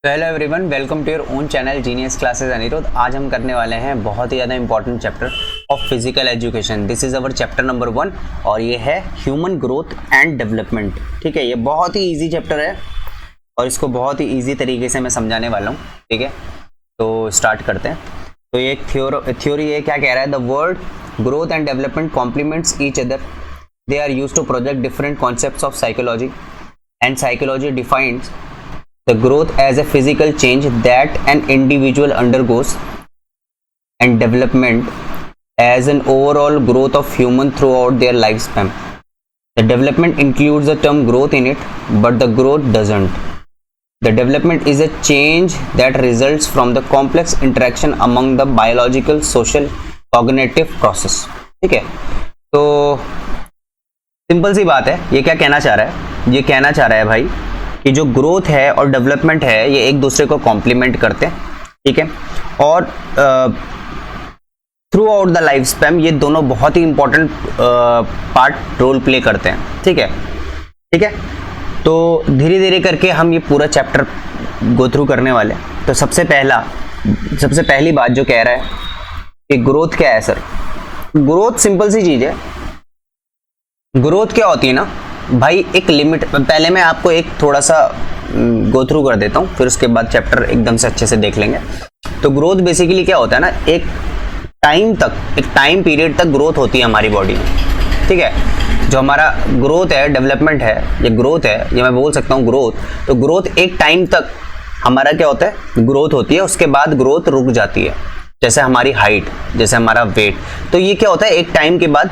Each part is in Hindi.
तो hello everyone, welcome to your own channel genius classes Anirudh. आज हम करने वाले हैं बहुत ही ज़्यादा important chapter of physical education. This is our chapter number 1 और ये है ह्यूमन ग्रोथ एंड डेवलपमेंट। ठीक है, ये बहुत ही इजी चैप्टर है और इसको बहुत ही इजी तरीके से मैं समझाने वाला हूँ। ठीक है, तो स्टार्ट करते हैं। तो ये एक थ्योरी है, क्या कह रहा है? The word growth and development complements each other, they are used to project different concepts of psychology and psychology defines the growth as a physical change that an individual undergoes and development as an overall growth of human throughout their lifespan. The development includes the term growth in it, but the growth doesn't. The development is a change that results from the complex interaction among the biological, social, cognitive process. ठीक है, तो सिंपल सी बात है। ये क्या कहना चाह रहा है? ये कहना चाह रहा है भाई कि जो ग्रोथ है और डेवलपमेंट है ये एक दूसरे को कॉम्प्लीमेंट करते हैं। ठीक है, और through out the life span ये दोनों बहुत ही इंपॉर्टेंट पार्ट रोल प्ले करते हैं। ठीक है, ठीक है, तो धीरे धीरे करके हम ये पूरा चैप्टर गो थ्रू करने वाले। तो सबसे पहली बात जो कह रहा है कि ग्रोथ क्या है सर? ग्रोथ सिंपल सी चीज है। ग्रोथ क्या होती है ना भाई, एक लिमिट। पहले मैं आपको एक थोड़ा सा गो थ्रू कर देता हूँ, फिर उसके बाद चैप्टर एकदम से अच्छे से देख लेंगे। तो ग्रोथ बेसिकली क्या होता है ना, एक टाइम पीरियड तक ग्रोथ होती है हमारी बॉडी में। ठीक है, जो हमारा ग्रोथ है, डेवलपमेंट है, ये ग्रोथ है, ये मैं बोल सकता हूँ ग्रोथ। तो ग्रोथ एक टाइम तक हमारा क्या होता है, ग्रोथ होती है, उसके बाद ग्रोथ रुक जाती है। जैसे हमारी हाइट, जैसे हमारा वेट, तो ये क्या होता है, एक टाइम के बाद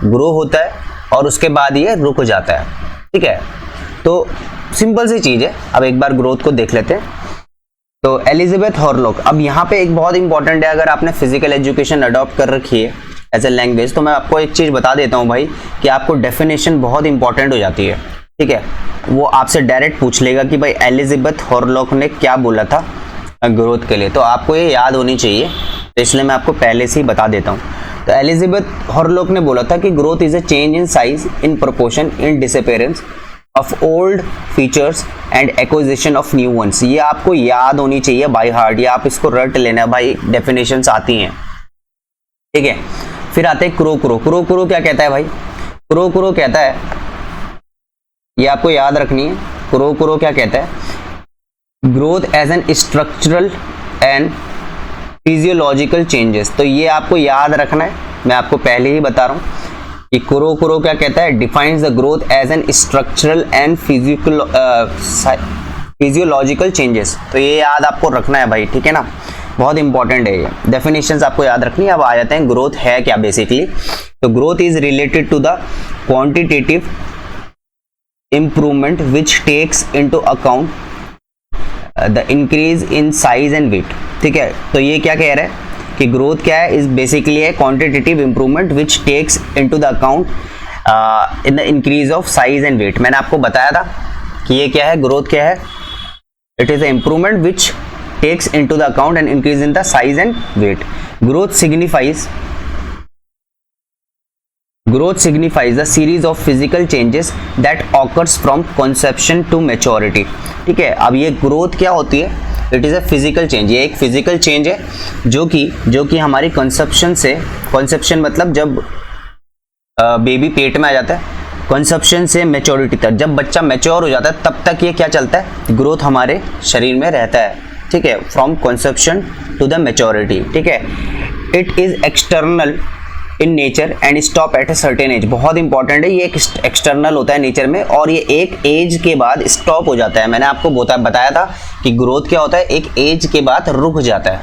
ग्रो होता है और उसके बाद ये रुक जाता है। ठीक है, तो सिंपल सी चीज है। अब एक बार ग्रोथ को देख लेते हैं। तो एलिजाबेथ हॉरलॉक, अब यहाँ पे एक बहुत इंपॉर्टेंट है, अगर आपने फिजिकल एजुकेशन अडॉप्ट कर रखी है एज ए लैंग्वेज, तो मैं आपको एक चीज बता देता हूँ भाई कि आपको डेफिनेशन बहुत इंपॉर्टेंट हो जाती है। ठीक है, वो आपसे डायरेक्ट पूछ लेगा कि भाई एलिजाबेथ हॉरलॉक ने क्या बोला था ग्रोथ के लिए, तो आपको ये याद होनी चाहिए। तो इसलिए मैं आपको पहले से ही बता देता हूँ। तो एलिजाबेथ हॉरलॉक ने बोला था कि growth is a change in size, in proportion, in disappearance of old features and acquisition of new ones. ये आपको याद होनी चाहिए बाय हार्ट, ये आप इसको रट लेना भाई, डेफिनेशंस आती हैं। ठीक है, फिर आते हैं क्रो क्या कहता है भाई? क्रो कहता है, ये आपको याद रखनी है। क्रो क्या कहता है? Growth as an structural and physiological changes. तो ये आपको याद रखना है, मैं आपको पहले ही बता रहा हूँ कि क्रो क्या कहता है, defines the growth as an structural and physiological changes. तो ये याद आपको रखना है भाई, ठीक है ना, बहुत इंपॉर्टेंट है ये। डेफिनेशंस आपको याद रखनी है। अब आ जाते हैं ग्रोथ है क्या बेसिकली। तो growth is related to the quantitative improvement which takes into account the increase in size and weight. ठीक है, तो ये क्या कह रहा है कि ग्रोथ क्या है, इज बेसिकली है quantitative improvement which takes into the account in the increase of size and weight. मैंने आपको बताया था कि ये क्या है, ग्रोथ क्या है, it is a improvement which takes into the account and increase in the size and weight. Growth signifies the series of physical changes that occurs from conception to maturity। ठीक है, अब ये ग्रोथ क्या होती है? It is a physical change. ये एक फिजिकल चेंज है जो कि हमारी कंसेप्शन मतलब जब बेबी पेट में आ जाता है, कंसेप्शन से मैच्योरिटी तक, जब बच्चा मैच्योर हो जाता है तब तक ये क्या चलता है, ग्रोथ हमारे शरीर में रहता है। ठीक है, from conception to the maturity. ठीक है, it is external in nature and stop at a certain age. बहुत इंपॉर्टेंट है, ये एक एक्सटर्नल होता है नेचर में और ये एक एज के बाद स्टॉप हो जाता है। मैंने आपको बताया था कि ग्रोथ क्या होता है, एक एज के बाद रुक जाता है।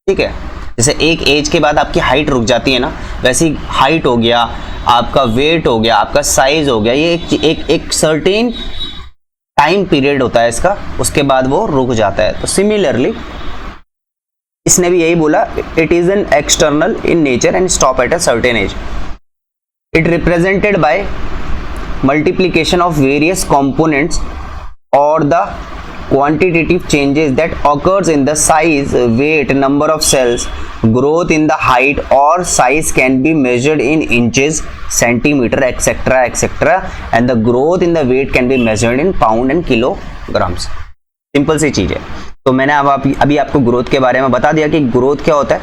ठीक है, जैसे एक एज के बाद आपकी हाइट रुक जाती है ना, वैसी हाइट हो गया, आपका वेट हो गया, आपका साइज हो गया, ये एक सर्टेन टाइम पीरियड होता है इसका, उसके बाद वो रुक जाता है। तो सिमिलरली इसने भी यही बोला, it is an external in nature and stop at a certain age. It represented by multiplication of various components और the quantitative changes that occurs in the size, weight, number of cells, growth in the height or size can be measured in inches, centimeter, etc. and the growth in the weight can be measured in pound and kilograms। Simple सी चीज है। तो मैंने अभी आपको ग्रोथ के बारे में बता दिया कि ग्रोथ क्या होता है।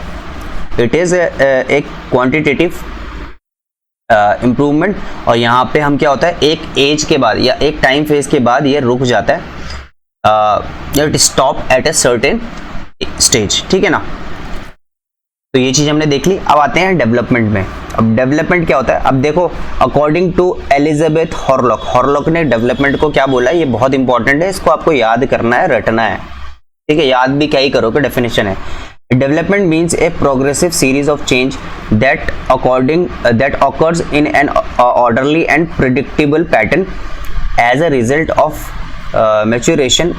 इट इज एक क्वांटिटेटिव इम्प्रूवमेंट, और यहाँ पे हम क्या होता है, एक एज के बाद या एक टाइम फेज के बाद ये रुक जाता है, it stop at a certain stage, ठीक है ना। तो ये चीज हमने देख ली। अब आते हैं डेवलपमेंट में। अब डेवलपमेंट क्या होता है, अब देखो अकॉर्डिंग टू एलिजाबेथ हॉरलॉक ने डेवलपमेंट को क्या बोला, ये बहुत इंपॉर्टेंट है, इसको आपको याद करना है, रटना है, ठीक है। याद भी क्या ही करोगे, डेफिनेशन है। Development means a progressive series of change that occurs in an orderly and predictable pattern as a result of maturation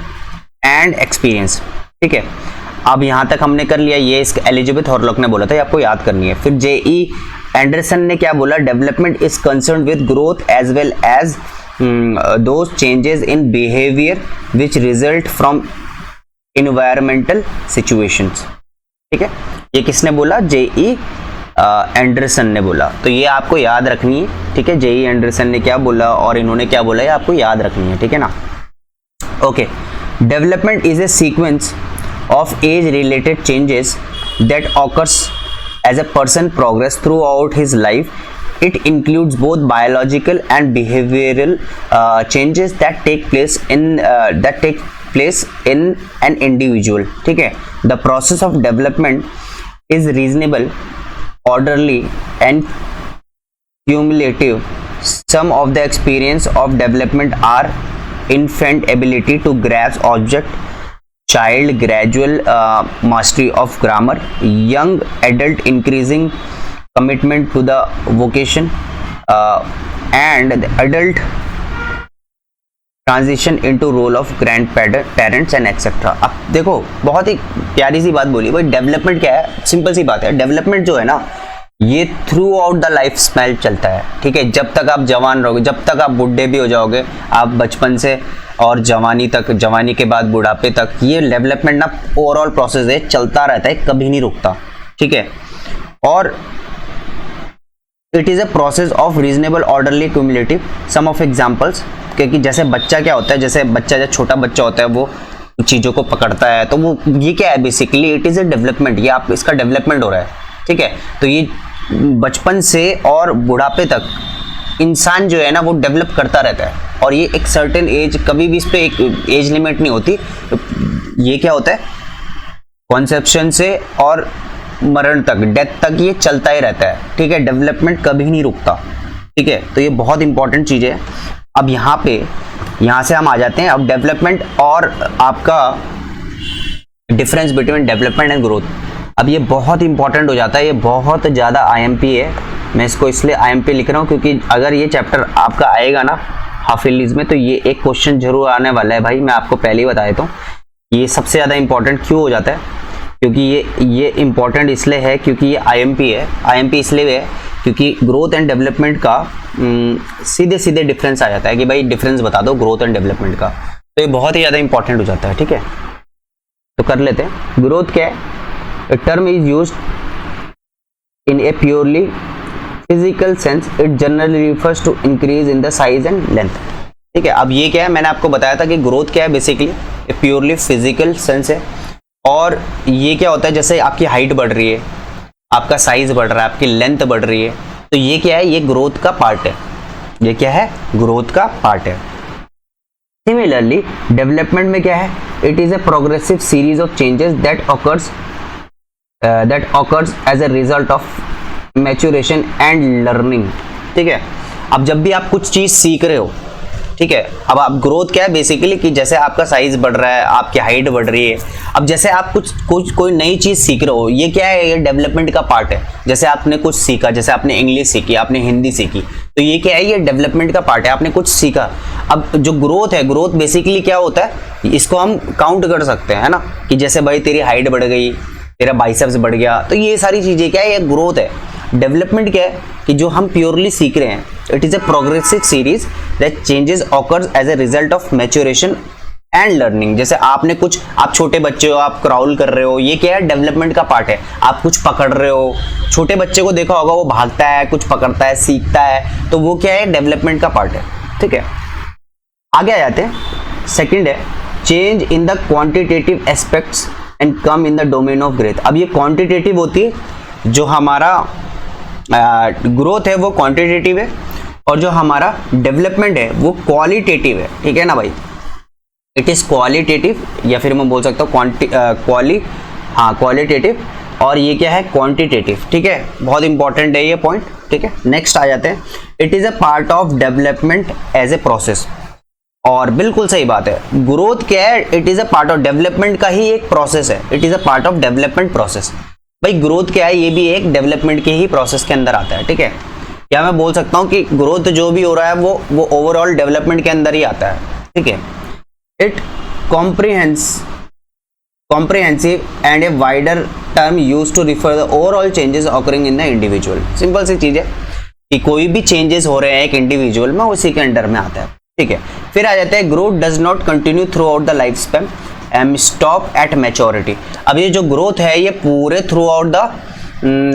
and experience, ठीक है। अब यहाँ तक हमने कर लिया, ये इसका एलिजाबेथ हॉरलॉक ने बोला था, ये आपको याद करनी है। फिर जे.ई. एंडरसन ने क्या बोला, development is concern with growth as well as those changes in behaviour which result from environmental situations, ठीक है। ये किसने बोला, जे.ई. एंडरसन ने बोला। तो ये आपको याद रखनी है, ठीक है। जे.ई. एंडरसन ने क्या बोला और इन्होंने क्या बोला, ये आपको याद रखनी है, ठीक है ना। Okay, development is a sequence of age related changes that occurs as a person progress throughout his life. It includes both biological and behavioural changes that take place in an individual, ठीक है। The process of development is reasonable, orderly and cumulative. Some of the experience of development are infant ability to grasp object, child gradual mastery of grammar, young adult increasing commitment to the vocation, and the adult transition into role of grandparents and etcetera. अब देखो बहुत ही प्यारी सी बात बोली भाई, डेवलपमेंट क्या है, सिंपल सी बात है। डेवलपमेंट जो है ना, ये through out the life span चलता है, ठीक है। जब तक आप जवान रहोगे, जब तक आप बुढ़े भी हो जाओगे, आप बचपन से और जवानी तक, जवानी के बाद बुढ़ापे तक, ये डेवलपमेंट ना ओवरऑल प्रोसेस है, चलता रहता है, कभी नहीं रुकता, ठीक है। और it is a process of reasonable orderly cumulative. Some of examples, क्योंकि जैसे बच्चा क्या होता है, जैसे बच्चा जब छोटा बच्चा होता है वो चीज़ों को पकड़ता है, तो वो ये क्या है basically, it is a development, ये आप इसका डेवलपमेंट हो रहा है, ठीक है। तो ये बचपन से और बुढ़ापे तक इंसान जो है ना वो डेवलप करता रहता है, और ये एक सर्टेन एज, कभी भी इस पर एक एज लिमिट नहीं होती। तो ये क्या होता है, कॉन्सेप्शन से और मरण तक, डेथ तक ये चलता ही रहता है, ठीक है। डेवलपमेंट कभी नहीं रुकता, ठीक है। तो ये बहुत इंपॉर्टेंट चीज़ है। अब यहाँ से हम आ जाते हैं अब डेवलपमेंट और आपका difference between development and growth. अब ये बहुत इंपॉर्टेंट हो जाता है, ये बहुत ज़्यादा आईएमपी है। मैं इसको इसलिए आईएमपी लिख रहा हूँ क्योंकि अगर ये चैप्टर आपका आएगा ना हाफ ईयरलीज में, तो ये एक क्वेश्चन जरूर आने वाला है भाई, मैं आपको पहले ही बता देता हूँ। ये सबसे ज़्यादा इंपॉर्टेंट क्यों हो जाता है, क्योंकि ये इंपॉर्टेंट इसलिए है क्योंकि ये आईएमपी है। आईएमपी इसलिए है क्योंकि ग्रोथ एंड डेवलपमेंट का सीधे सीधे डिफरेंस आ जाता है कि भाई डिफरेंस बता दो ग्रोथ एंड डेवलपमेंट का, तो ये बहुत ही ज़्यादा इंपॉर्टेंट हो जाता है, ठीक है। तो कर लेते हैं। ग्रोथ क्या है, term is used in a purely physical sense, it generally refers to increase in the size and length, ठीक है। अब ये क्या है, मैंने आपको बताया था कि ग्रोथ क्या है, बेसिकली ए प्योरली फिजिकल सेंस है। और ये क्या होता है, जैसे आपकी हाइट बढ़ रही है, आपका साइज बढ़ रहा है, आपकी लेंथ बढ़ रही है, तो ये क्या है, ये ग्रोथ का पार्ट है। ये क्या है, ग्रोथ का पार्ट है। सिमिलरली डेवलपमेंट में क्या है, it is a progressive series of changes that occurs as a result of maturation and learning, ठीक है। अब जब भी आप कुछ चीज सीख रहे हो, ठीक है, अब आप ग्रोथ क्या है बेसिकली कि जैसे आपका साइज बढ़ रहा है, आपकी हाइट बढ़ रही है, अब जैसे आप कोई नई चीज सीख रहे हो, ये क्या है, ये डेवलपमेंट का पार्ट है। जैसे आपने कुछ सीखा, जैसे आपने इंग्लिश सीखी, आपने हिंदी सीखी, तो ये क्या है, ये डेवलपमेंट का पार्ट है, आपने कुछ सीखा। अब जो ग्रोथ है, ग्रोथ बेसिकली क्या होता है, इसको हम काउंट कर सकते हैं, है ना, कि जैसे भाई तेरी हाइट बढ़ गई, तेरा बाइसेप्स बढ़ गया, तो ये सारी चीजें क्या है, ये ग्रोथ है। डेवलपमेंट क्या है कि जो हम प्योरली सीख रहे हैं, it is a progressive series that changes occurs as a result of maturation and learning. जैसे आपने कुछ, आप छोटे बच्चे हो, आप क्राउल कर रहे हो, ये क्या है, डेवलपमेंट का पार्ट है। आप कुछ पकड़ रहे हो, छोटे बच्चे को देखा होगा, वो भागता है, कुछ पकड़ता है, सीखता है, तो वो क्या है, डेवलपमेंट का पार्ट है, ठीक है। आगे आ जाते हैं। सेकंड है change in the quantitative aspects and come in the domain of growth. अब ये क्वांटिटेटिव होती है, जो हमारा ग्रोथ है वो क्वांटिटेटिव है, और जो हमारा डेवलपमेंट है वो क्वालिटेटिव है, ठीक है ना भाई। इट इज क्वालिटेटिव, या फिर मैं बोल सकता हूँ क्वालिटेटिव, और ये क्या है, क्वांटिटेटिव, ठीक है। बहुत इंपॉर्टेंट है ये पॉइंट, ठीक है। नेक्स्ट आ जाते हैं, it is a part of development as a process. और बिल्कुल सही बात है, ग्रोथ क्या है, it is a part of development का ही एक प्रोसेस है, it is a part of development process. भाई ग्रोथ क्या है, ये भी एक डेवलपमेंट के ही प्रोसेस के अंदर आता है, ठीक है। या मैं बोल सकता हूँ कि ग्रोथ जो भी हो रहा है वो ओवरऑल डेवलपमेंट के अंदर ही आता है, ठीक है। It comprehensive and a wider term used to refer the overall changes occurring in the individual। Simple सी चीज है कि कोई भी चेंजेस हो रहे हैं एक इंडिविजुअल में, उसी के अंडर में आता है, ठीक है। फिर आ जाता है, growth does not continue through out the life span and stop at maturity. अब ये जो ग्रोथ है ये पूरे through out the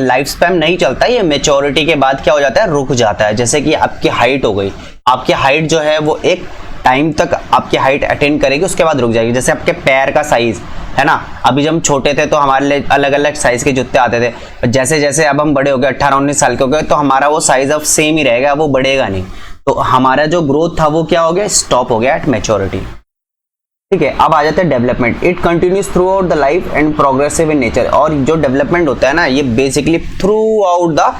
life span नहीं चलता, ये मैच्योरिटी के बाद क्या हो जाता है, रुक जाता है। जैसे कि आपकी हाइट हो गई, आपकी हाइट जो है वो एक टाइम तक आपकी हाइट अटेंड करेगी, उसके बाद रुक जाएगी। जैसे आपके पैर का साइज है ना, अभी जब हम छोटे थे तो हमारे लिए अलग अलग साइज के जूते आते थे, जैसे जैसे अब हम बड़े हो गए, 18-19 साल के हो गए, तो हमारा वो साइज अब सेम ही रहेगा, वो बढ़ेगा नहीं। तो हमारा जो ग्रोथ था वो क्या हो गया, स्टॉप हो गया एट मैच्योरिटी, ठीक है। अब आ जाता है development. It continues through out the life and progressive in nature. और जो डेवलपमेंट होता है ना, ये बेसिकली थ्रू आउट द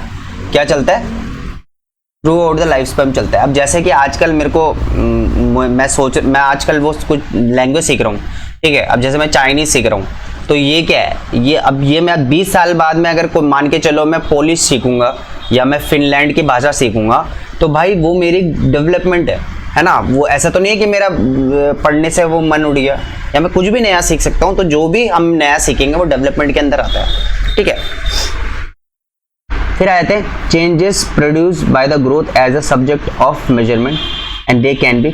क्या चलता है, through out the life span चलता है। अब जैसे कि आजकल मेरे को मैं आजकल वो कुछ लैंग्वेज सीख रहा हूँ, ठीक है। अब जैसे मैं चाइनीज सीख रहा हूँ, तो ये क्या है, ये मैं 20 साल बाद में अगर कोई मान के चलो मैं पोलिश सीखूंगा या मैं फिनलैंड की भाषा सीखूंगा, तो भाई वो मेरी डेवलपमेंट है ना। वो ऐसा तो नहीं है कि मेरा पढ़ने से वो मन उड़ गया, या मैं कुछ भी नया सीख सकता हूँ। तो जो भी हम नया सीखेंगे वो डेवलपमेंट के अंदर आता है, ठीक है। फिर आते हैं, changes produce by the growth as a subject of measurement and they can be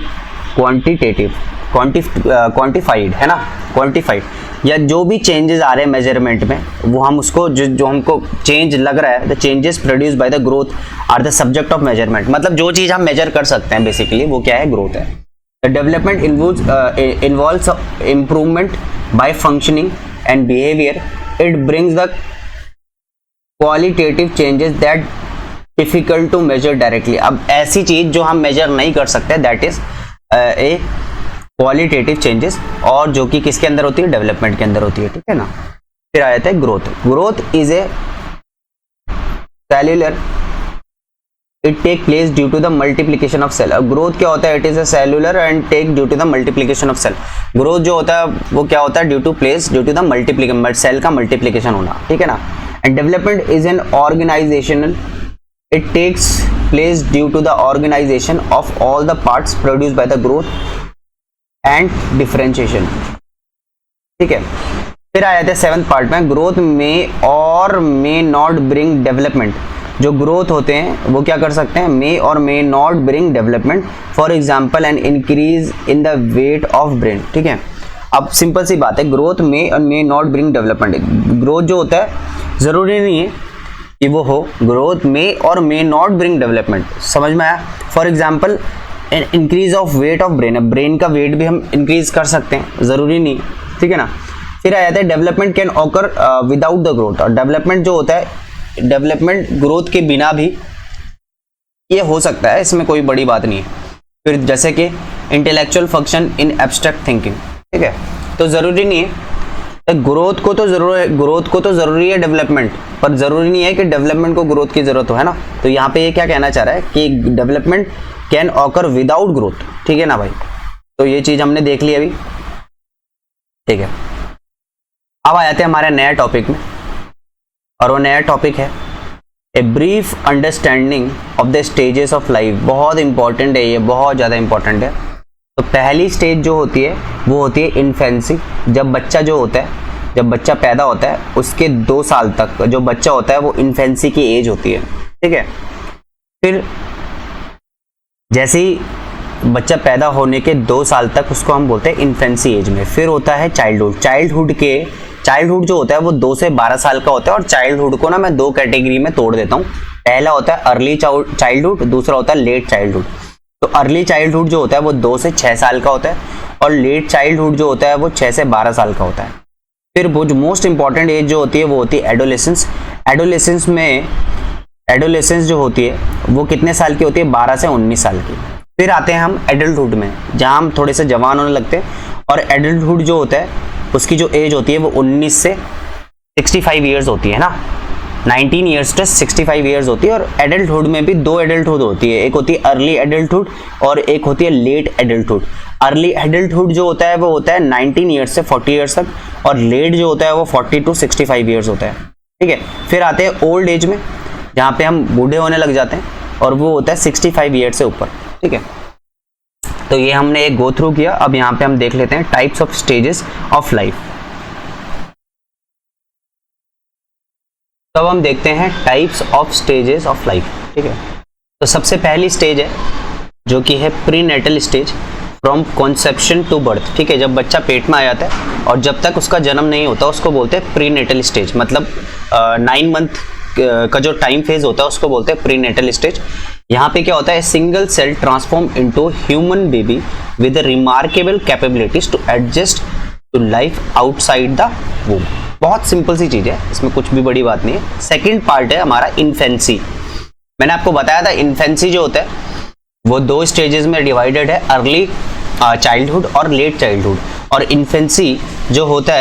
quantitative, quantified, है ना, क्वांटिफाइड। या जो भी चेंजेस आ रहे हैं मेजरमेंट में, वो हम उसको जो हमको चेंज लग रहा है, the changes produce by the growth are the subject of measurement. मतलब जो चीज हम मेजर कर सकते हैं बेसिकली वो क्या है, ग्रोथ है। The development involves improvement by functioning and behaviour. It brings the qualitative changes that difficult to measure directly. अब ऐसी चीज जो हम मेजर नहीं कर सकते, that is a qualitative changes, और जो कि किसके अंदर होती है, डेवलपमेंट के अंदर होती है, ठीक है ना। फिर आ जाता है growth. Growth is a cellular, it take place due to the multiplication of cell. अब ग्रोथ क्या होता है, it is a cellular and take due to the multiplication of cell. Growth जो होता है वो क्या होता है, due to the multiplication, cell का मल्टीप्लीकेशन होना, ठीक है ना। And development is an organisational, it takes place due to the organisation of all the parts produce by the growth and differentiation, ठीक है। फिर आ जाते हैं 7th पार्ट में, ग्रोथ में और मे नॉट ब्रिंग डेवलपमेंट। जो ग्रोथ होते हैं वो क्या कर सकते हैं, मे और may not bring development. For example an increase in the weight of brain, ठीक है। अब सिंपल सी बात है, ग्रोथ में और may not bring development. Growth जो होता है जरूरी नहीं है कि वो हो, ग्रोथ में और मे नॉट ब्रिंग डेवलपमेंट, समझ में आया। For example increase of weight of brain, brain का वेट भी हम इंक्रीज कर सकते हैं, जरूरी नहीं, ठीक है ना। फिर आ जाता है development can occur without the growth. और डेवलपमेंट जो होता है, डेवलपमेंट ग्रोथ के बिना भी ये हो सकता है, इसमें कोई बड़ी बात नहीं है। फिर जैसे कि intellectual function in abstract thinking, ठीक है। तो जरूरी नहीं है, ग्रोथ को तो जरूरी है डेवलपमेंट, पर जरूरी नहीं है कि डेवलपमेंट को ग्रोथ की जरूरत हो, है ना। तो यहाँ पे ये क्या कहना चाह रहा है कि development can occur without growth, ठीक है ना भाई। तो ये चीज हमने देख ली अभी, ठीक है। अब आ जाते हैं हमारे नया टॉपिक में, और वो नया टॉपिक है a brief understanding of the stages of life. बहुत इंपॉर्टेंट है ये, बहुत ज़्यादा इंपॉर्टेंट है। तो पहली स्टेज जो होती है वो होती है इन्फेंसी। जब बच्चा जो होता है, जब बच्चा पैदा होता है, उसके 2 साल तक जो बच्चा होता है वो इन्फेंसी की एज होती है, ठीक है। फिर जैसे ही बच्चा पैदा होने के 2 साल तक उसको हम बोलते हैं इन्फेंसी एज में। फिर होता है चाइल्डहुड। चाइल्डहुड जो होता है वो 2 से 12 साल का होता है। और चाइल्डहुड को ना मैं 2 कैटेगरी में तोड़ देता हूँ। पहला होता है अर्ली चाइल्डहुड, दूसरा होता है लेट चाइल्डहुड। तो अर्ली चाइल्डहुड जो होता है वो 2 से 6 साल का होता है, और लेट चाइल्डहुड जो होता है वो 6 से 12 साल का होता है। फिर वो जो मोस्ट इंपॉर्टेंट एज जो होती है वो होती है एडोलेसेंस। एडोलेसेंस जो होती है वो कितने साल की होती है? 12 से 19 साल की। फिर आते हैं हम एडल्टहुड में, जहां हम थोड़े से जवान होने लगते हैं, और एडल्टहुड जो होता है उसकी जो एज होती है वो 19 से 65 ईयर्स होती है ना, 19 ईयर्स टू 65 ईयर्स होती है। और एडल्टहुड में भी 2 एडल्टहुड होती है, एक होती है अर्ली एडल्टहुड और एक होती है लेट एडल्टहुड। अर्ली एडल्टहुड जो होता है वो होता है 19 ईयर्स से 40 ईयर्स तक, और लेट जो होता है वो 40 टू 65 ईयर्स होता है, ठीक है। फिर आते हैं ओल्ड एज में, जहाँ पे हम बूढ़े होने लग जाते हैं, और वो होता है 65 ईयर्स से ऊपर, ठीक है। तो ये हमने एक गो थ्रू किया। अब यहाँ पे हम देख लेते हैं types of stages of life. तब हम देखते हैं types of stages of life, ठीक है। तो सबसे पहली स्टेज है जो कि है prenatal stage, from conception to birth, ठीक है। जब बच्चा पेट में आ जाता है और जब तक उसका जन्म नहीं होता उसको बोलते हैं प्रीनेटल स्टेज, मतलब 9 मंथ का जो टाइम फेज होता है उसको बोलते हैं प्रीनेटल स्टेज। यहाँ पे क्या होता है? Single cell transform into human baby with remarkable capabilities to adjust to life outside the womb. बहुत सिंपल सी चीज है, इसमें कुछ भी बड़ी बात नहीं है। सेकेंड पार्ट है हमारा इन्फेंसी। मैंने आपको बताया था इन्फेंसी जो होता है वो 2 स्टेजेस में डिवाइडेड है, अर्ली चाइल्डहुड और लेट चाइल्डहुड। और इन्फेंसी जो होता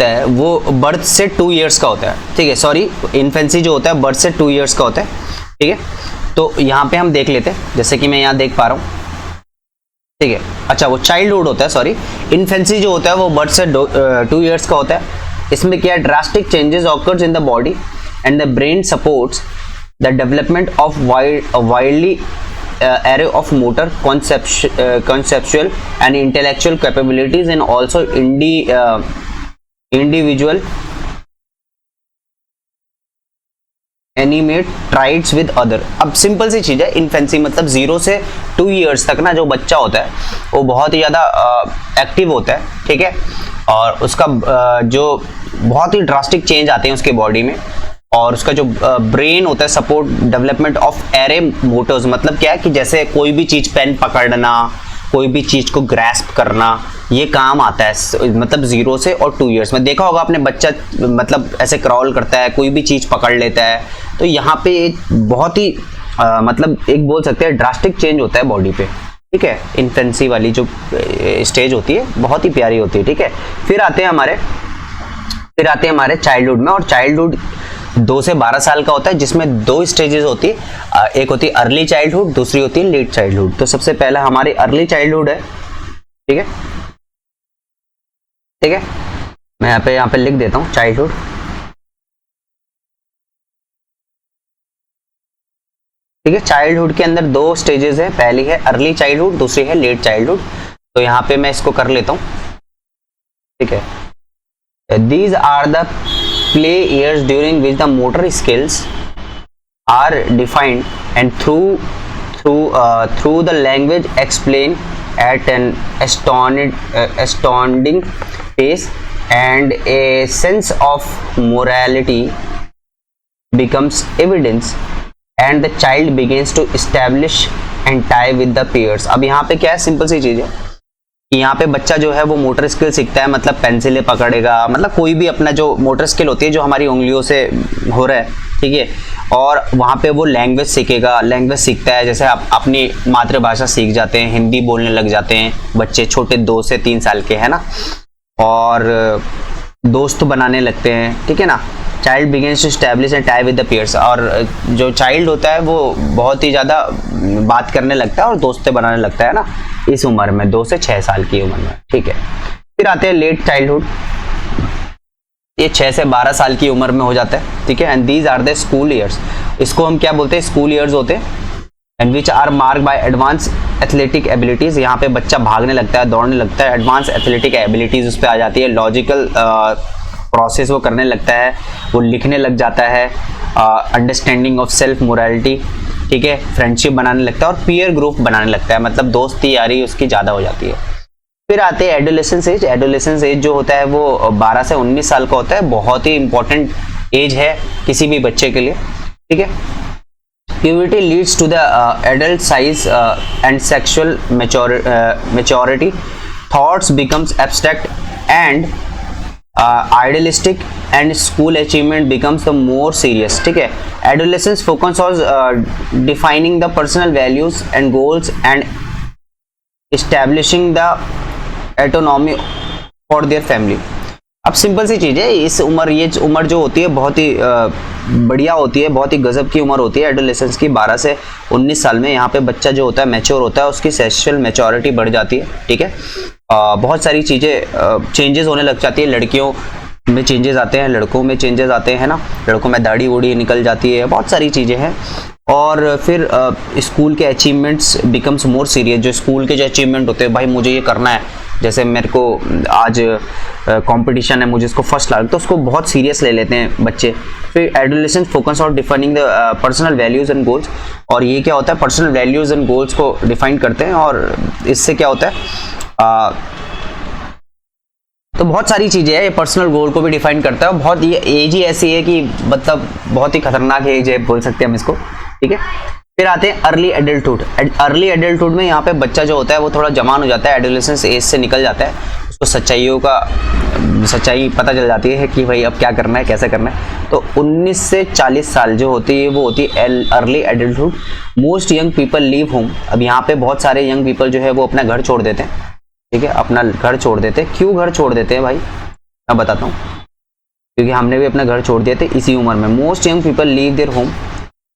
है वो बर्थ से 2 इयर्स का होता है, ठीक है। सॉरी, इन्फेंसी जो होता है बर्थ से 2 इयर्स का होता है, ठीक है। तो यहाँ पे हम देख लेते हैं, जैसे कि मैं यहाँ देख पा रहा हूँ, ठीक है। अच्छा, वो चाइल्डहुड होता है, सॉरी। इन्फेंसी जो होता है वो बर्थ से 2 इयर्स का होता है। इसमें क्या है? Drastic changes occurs in the body and the brain supports the development of wildly array of motor, conceptual and intellectual capabilities and also individual animate traits with other। अब सिंपल सी चीज है, इन्फेंसी मतलब 0 से 2 इयर्स तक ना जो बच्चा होता है वो बहुत ही ज्यादा एक्टिव होता है, ठीक है। और उसका जो बहुत ही ड्रास्टिक चेंज आते हैं उसके बॉडी में, और उसका जो ब्रेन होता है support development of array Motors, मतलब क्या है कि जैसे कोई भी चीज पेन पकड़ना, कोई भी चीज को ग्रैस्प करना, ये काम आता है मतलब 0 से और 2 इयर्स में। देखा होगा आपने, बच्चा मतलब ऐसे क्रॉल करता है, कोई भी चीज पकड़ लेता है। तो यहाँ पे बहुत ही मतलब एक बोल सकते हैं ड्रास्टिक चेंज होता है बॉडी पे, ठीक है। इन्फेंसी वाली जो स्टेज होती है बहुत ही प्यारी होती है, ठीक है। फिर आते हैं हमारे चाइल्डहुड में, और चाइल्डहुड 2 से 12 साल का होता है, जिसमें 2 स्टेजेस होती है। एक होती है अर्ली चाइल्डहुड, दूसरी होती है लेट चाइल्डहुड। तो सबसे पहला हमारी अर्ली चाइल्डहुड है, ठीक है, ठीक है। मैं यहाँ पे लिख देता हूँ चाइल्डहुड, ठीक है। चाइल्डहुड के अंदर 2 स्टेजेस है, पहली है अर्ली चाइल्डहुड, दूसरी है लेट चाइल्डहुड। तो यहाँ पे मैं इसको कर लेता हूँ, ठीक है। These are the play years during which the motor skills are defined and through the language explained at an astounding pace, and a sense of morality becomes evidence and the child begins to establish and tie with the peers। अब यहाँ पे क्या है, सिंपल सी चीज है कि यहाँ पे बच्चा जो है वो मोटर स्किल सीखता है, मतलब पेंसिलें पकड़ेगा, मतलब कोई भी अपना जो मोटर स्किल होती है जो हमारी उंगलियों से हो रहा है, ठीक है। और वहाँ पे वो लैंग्वेज सीखता है, जैसे आप अपनी मातृभाषा सीख जाते हैं, हिंदी बोलने लग जाते हैं बच्चे छोटे 2 से 3 साल के, है ना। और दोस्त बनाने लगते हैं, ठीक है ना। Child begins to establish and tie with the peers, और जो चाइल्ड होता है वो बहुत ही ज़्यादा बात करने लगता है और दोस्तें बनाने लगता है ना, इस उम्र में 2 से 6 साल की उम्र में, ठीक है। फिर आते हैं लेट चाइल्डहुड, ये 6 से 12 साल की उम्र में हो जाता है, ठीक है। And these are the school years, इसको हम क्या बोलते हैं, स्कूल ईयर्स होते हैं। And which are mark by advance athletic abilities, यहाँ पे बच्चा भागने लगता है, दौड़ने लगता है, एडवांस एथलेटिक एबिलिटीज उस पर आ जाती है, लॉजिकल प्रोसेस वो करने लगता है, वो लिखने लग जाता है, अंडरस्टैंडिंग ऑफ सेल्फ मोरालिटी, ठीक है, फ्रेंडशिप बनाने लगता है और पीयर ग्रुप बनाने लगता है, मतलब दोस्ती यारी उसकी ज़्यादा हो जाती है। फिर आते हैं एडोलेसेंस एज। एडोलेसेंस एज जो होता है वो 12 से 19 साल का होता है, बहुत ही इंपॉर्टेंट एज है किसी भी बच्चे के लिए, ठीक है। Puberty leads to the adult size and sexual maturity. Thoughts becomes abstract and idealistic, and school achievement becomes the more serious. ठीक है, adolescents focus on defining the personal values and goals and establishing the autonomy for their family. अब सिंपल सी चीज़ है, इस उम्र, ये उम्र जो होती है बहुत ही बढ़िया होती है, बहुत ही गजब की उम्र होती है एडोलेसेंस की। 12 से 19 साल में यहाँ पे बच्चा जो होता है मैच्योर होता है, उसकी सेक्सुअल मैच्योरिटी बढ़ जाती है। ठीक है, बहुत सारी चीज़ें चेंजेस होने लग जाती है, लड़कियों में चेंजेस आते हैं, लड़कों में चेंजेस आते हैं ना, लड़कों में दाढ़ी वूढ़ी निकल जाती है, बहुत सारी चीज़ें हैं। और फिर स्कूल के अचीवमेंट्स बिकम्स मोर सीरियस। जो स्कूल के जो अचीवमेंट होते हैं, भाई मुझे ये करना है, जैसे मेरे को आज कंपटीशन है, मुझे इसको फर्स्ट लाना, तो उसको बहुत सीरियस ले लेते हैं बच्चे। फिर adolescence focus on defining the personal values and goals, और ये क्या होता है, पर्सनल वैल्यूज एंड गोल्स को डिफाइन करते हैं, और इससे क्या होता है तो बहुत सारी चीज़ें हैं, ये पर्सनल गोल को भी डिफाइन करता है। बहुत ये एज ही ऐसी है कि मतलब बहुत ही खतरनाक एज है, बोल सकते हैं हम इसको। ठीक है, फिर आते हैं अर्ली एडल्टहुड। अर्ली एडल्टहुड में यहाँ पे बच्चा जो होता है वो थोड़ा जवान हो जाता है, एडोलेसेंस एज से निकल जाता है, उसको सच्चाई पता चल जाती है कि भाई अब क्या करना है, कैसे करना है। तो 19 से 40 साल जो होती है वो होती है early adulthood. Most young people leave home. अब यहाँ पे बहुत सारे यंग पीपल जो है वो अपना घर छोड़ देते हैं। ठीक है, अपना घर छोड़ देते हैं। क्यों घर छोड़ देते हैं भाई, मैं बताता हूँ, क्योंकि हमने भी अपना घर छोड़ दिए थे इसी उम्र में। Most young people leave their home,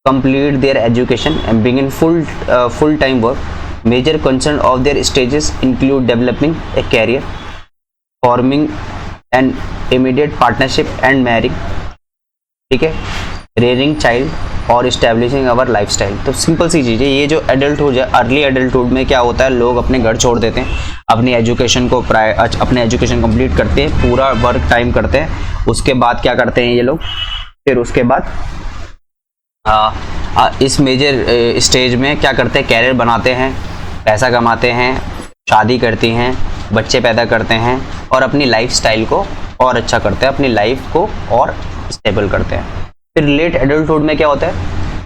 complete their education and begin full-time work. Major concern of their stages include developing a career, forming an immediate partnership and marrying, ठीक है, rearing child और establishing our lifestyle। तो सिंपल सी चीज़ है, ये जो एडल्टहुड है, अर्ली एडल्टहुड में क्या होता है, लोग अपने घर छोड़ देते हैं, अपनी एजुकेशन को अपने एजुकेशन कंप्लीट करते हैं, पूरा वर्क टाइम करते हैं। उसके बाद क्या करते हैं ये लोग, फिर उसके बाद इस मेजर स्टेज में क्या करते हैं, कैरियर बनाते हैं, पैसा कमाते हैं, शादी करती हैं, बच्चे पैदा करते हैं, और अपनी लाइफस्टाइल को और अच्छा करते हैं, अपनी लाइफ को और स्टेबल करते हैं। फिर लेट एडल्टहुड में क्या होता है,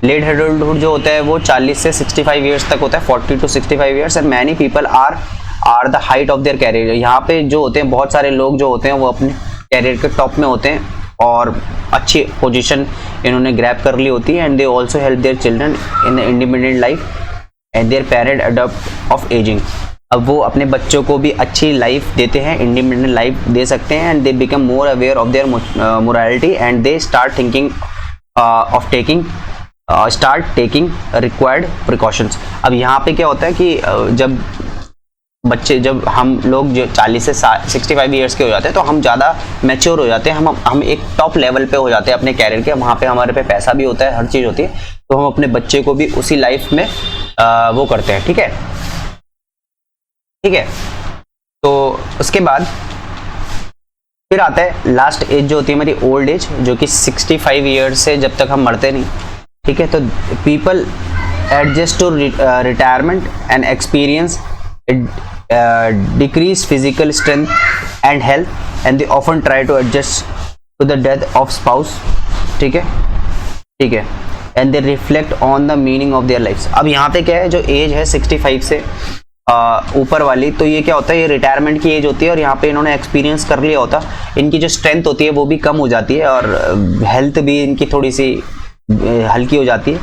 लेट एडल्टहुड जो होता है वो 40 से 65 ईयर्स तक होता है, 40 to 65 years, and many people are the height of their career. यहाँ पे जो होते हैं बहुत सारे लोग जो होते हैं वो अपने कैरियर के टॉप में होते हैं और अच्छी पोजीशन इन्होंने ग्रैब कर ली होती है। And they also help their children in independent life and there parent adopt of ageing. अब वो अपने बच्चों को भी अच्छी लाइफ देते हैं, इंडिपेंडेंट लाइफ दे सकते हैं, and they become more aware of their morality and they start thinking of taking required precautions. अब यहाँ पे क्या होता है कि जब हम लोग जो 40 से 65 ईयर्स के हो जाते हैं तो हम ज़्यादा मैच्योर हो जाते हैं, हम एक टॉप लेवल पे हो जाते हैं अपने कैरियर के, वहाँ पे हमारे पे पैसा भी होता है, हर चीज़ होती है, तो हम अपने बच्चे को भी उसी लाइफ में वो करते हैं। ठीक है, ठीक है, तो उसके बाद फिर आता है लास्ट एज जो होती है हमारी ओल्ड एज, जो कि 65 ईयर्स से जब तक हम मरते नहीं। ठीक है, तो people adjust to retirement and experience decrease physical strength and health, and they often try to adjust to the death of spouse। ठीक है, ठीक है, and they reflect on the meaning of their lives। अब यहाँ पे क्या है, जो एज है 65 से ऊपर वाली, तो ये क्या होता है, ये रिटायरमेंट की एज होती है, और यहाँ पे इन्होंने एक्सपीरियंस कर लिया होता, इनकी जो स्ट्रेंथ होती है वो भी कम हो जाती है, और हेल्थ भी इनकी थोड़ी सी हल्की हो जाती है,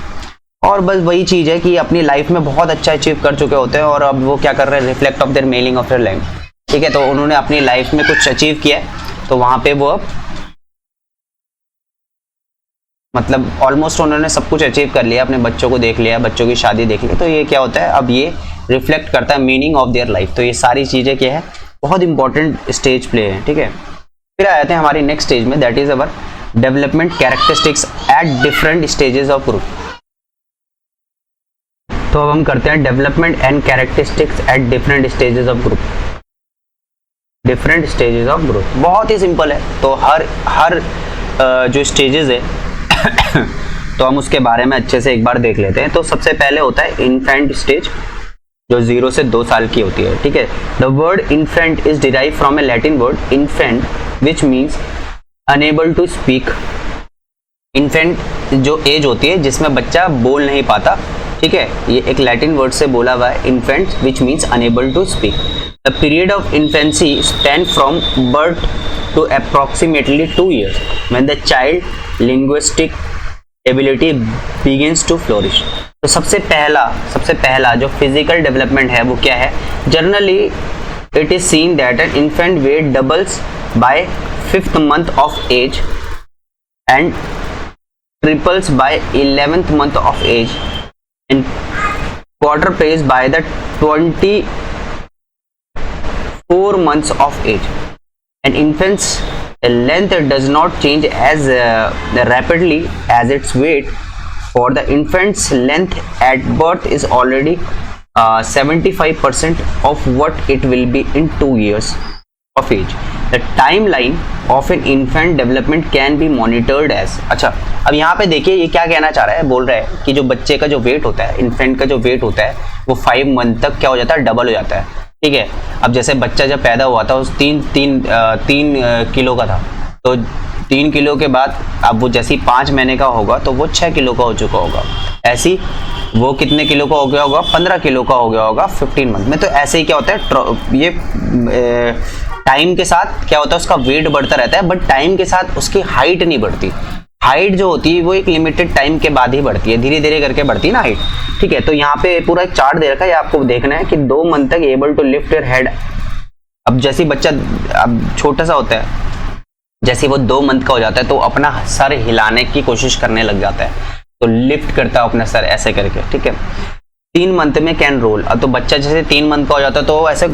और बस वही चीज़ है कि अपनी लाइफ में बहुत अच्छा अचीव कर चुके होते हैं, और अब वो क्या कर रहे हैं, reflect of their meaning of their life. ठीक है, तो उन्होंने अपनी लाइफ में कुछ अचीव किया है, तो वहाँ पे वो मतलब ऑलमोस्ट उन्होंने सब कुछ अचीव कर लिया, अपने बच्चों को देख लिया, बच्चों की शादी देख ली, तो ये क्या होता है, अब ये रिफ्लेक्ट करता है मीनिंग ऑफ देयर लाइफ। तो ये सारी चीज़ें क्या है, बहुत इंपॉर्टेंट स्टेज प्ले है। ठीक है, फिर आते हैं हमारी नेक्स्ट स्टेज में, that is our development characteristics at different stages of group. तो अब हम करते हैं development and characteristics at different stages of group. Different stages of group बहुत ही सिंपल है, तो हर जो स्टेजेस है तो हम उसके बारे में अच्छे से एक बार देख लेते हैं। तो सबसे पहले होता है इन्फेंट स्टेज, जो 0 से 2 साल की होती है। ठीक है, the word infant is derive from a Latin word infant which means unable to speak. Infant जो एज होती है जिसमें बच्चा बोल नहीं पाता, ठीक है, ये एक लैटिन वर्ड से बोला हुआ है, infant, which means unable to speak. The period of infancy stand from birth to approximately 2 years when the child linguistic ability begins to flourish। तो सबसे पहला जो फिजिकल डेवलपमेंट है वो क्या है? Generally it is seen that an infant weight doubles by 5th month of age and triples by 11th month of age and quadruples by the 24 months of age. An infant's length does not change as rapidly as its weight. For the infant's length at birth is already 75% of what it will be in 2 years of age. The timeline of an infant development can be monitored as। अच्छा, अब यहाँ पे देखिए ये क्या कहना चाह रहा है, बोल रहा है कि जो बच्चे का जो वेट होता है, इन्फेंट का जो वेट होता है वो 5 month तक क्या हो जाता है? डबल हो जाता है, ठीक है। अब जैसे बच्चा जब पैदा हुआ था उस 3 किलो का था, तो 3 किलो के बाद अब वो जैसे 5 महीने का होगा तो वो 6 किलो का हो चुका होगा। ऐसी वो कितने किलो का हो गया होगा? 15 किलो का हो गया होगा 15 मंथ में। तो ऐसे ही क्या होता है, ये टाइम के साथ क्या होता है, उसका वेट बढ़ता रहता है, बट टाइम के साथ उसकी हाइट नहीं बढ़ती। हाइट जो होती है वो एक लिमिटेड टाइम के बाद ही बढ़ती है, धीरे धीरे करके बढ़ती है ना हाइट, ठीक है। तो यहाँ पे पूरा एक चार्ट दे रखा है, आपको देखना है कि 2 मंथ तक able to lift your head. अब जैसे बच्चा अब छोटा सा होता है, जैसे वो 2 मंथ का हो जाता है तो अपना सर हिलाने की कोशिश करने लग जाता है, तो लिफ्ट करता है अपना सर ऐसे करके, ठीक है। 3 मंथ में कैन रोल। अब तो बच्चा जैसे 3 मंथ का हो जाता है तो ऐसे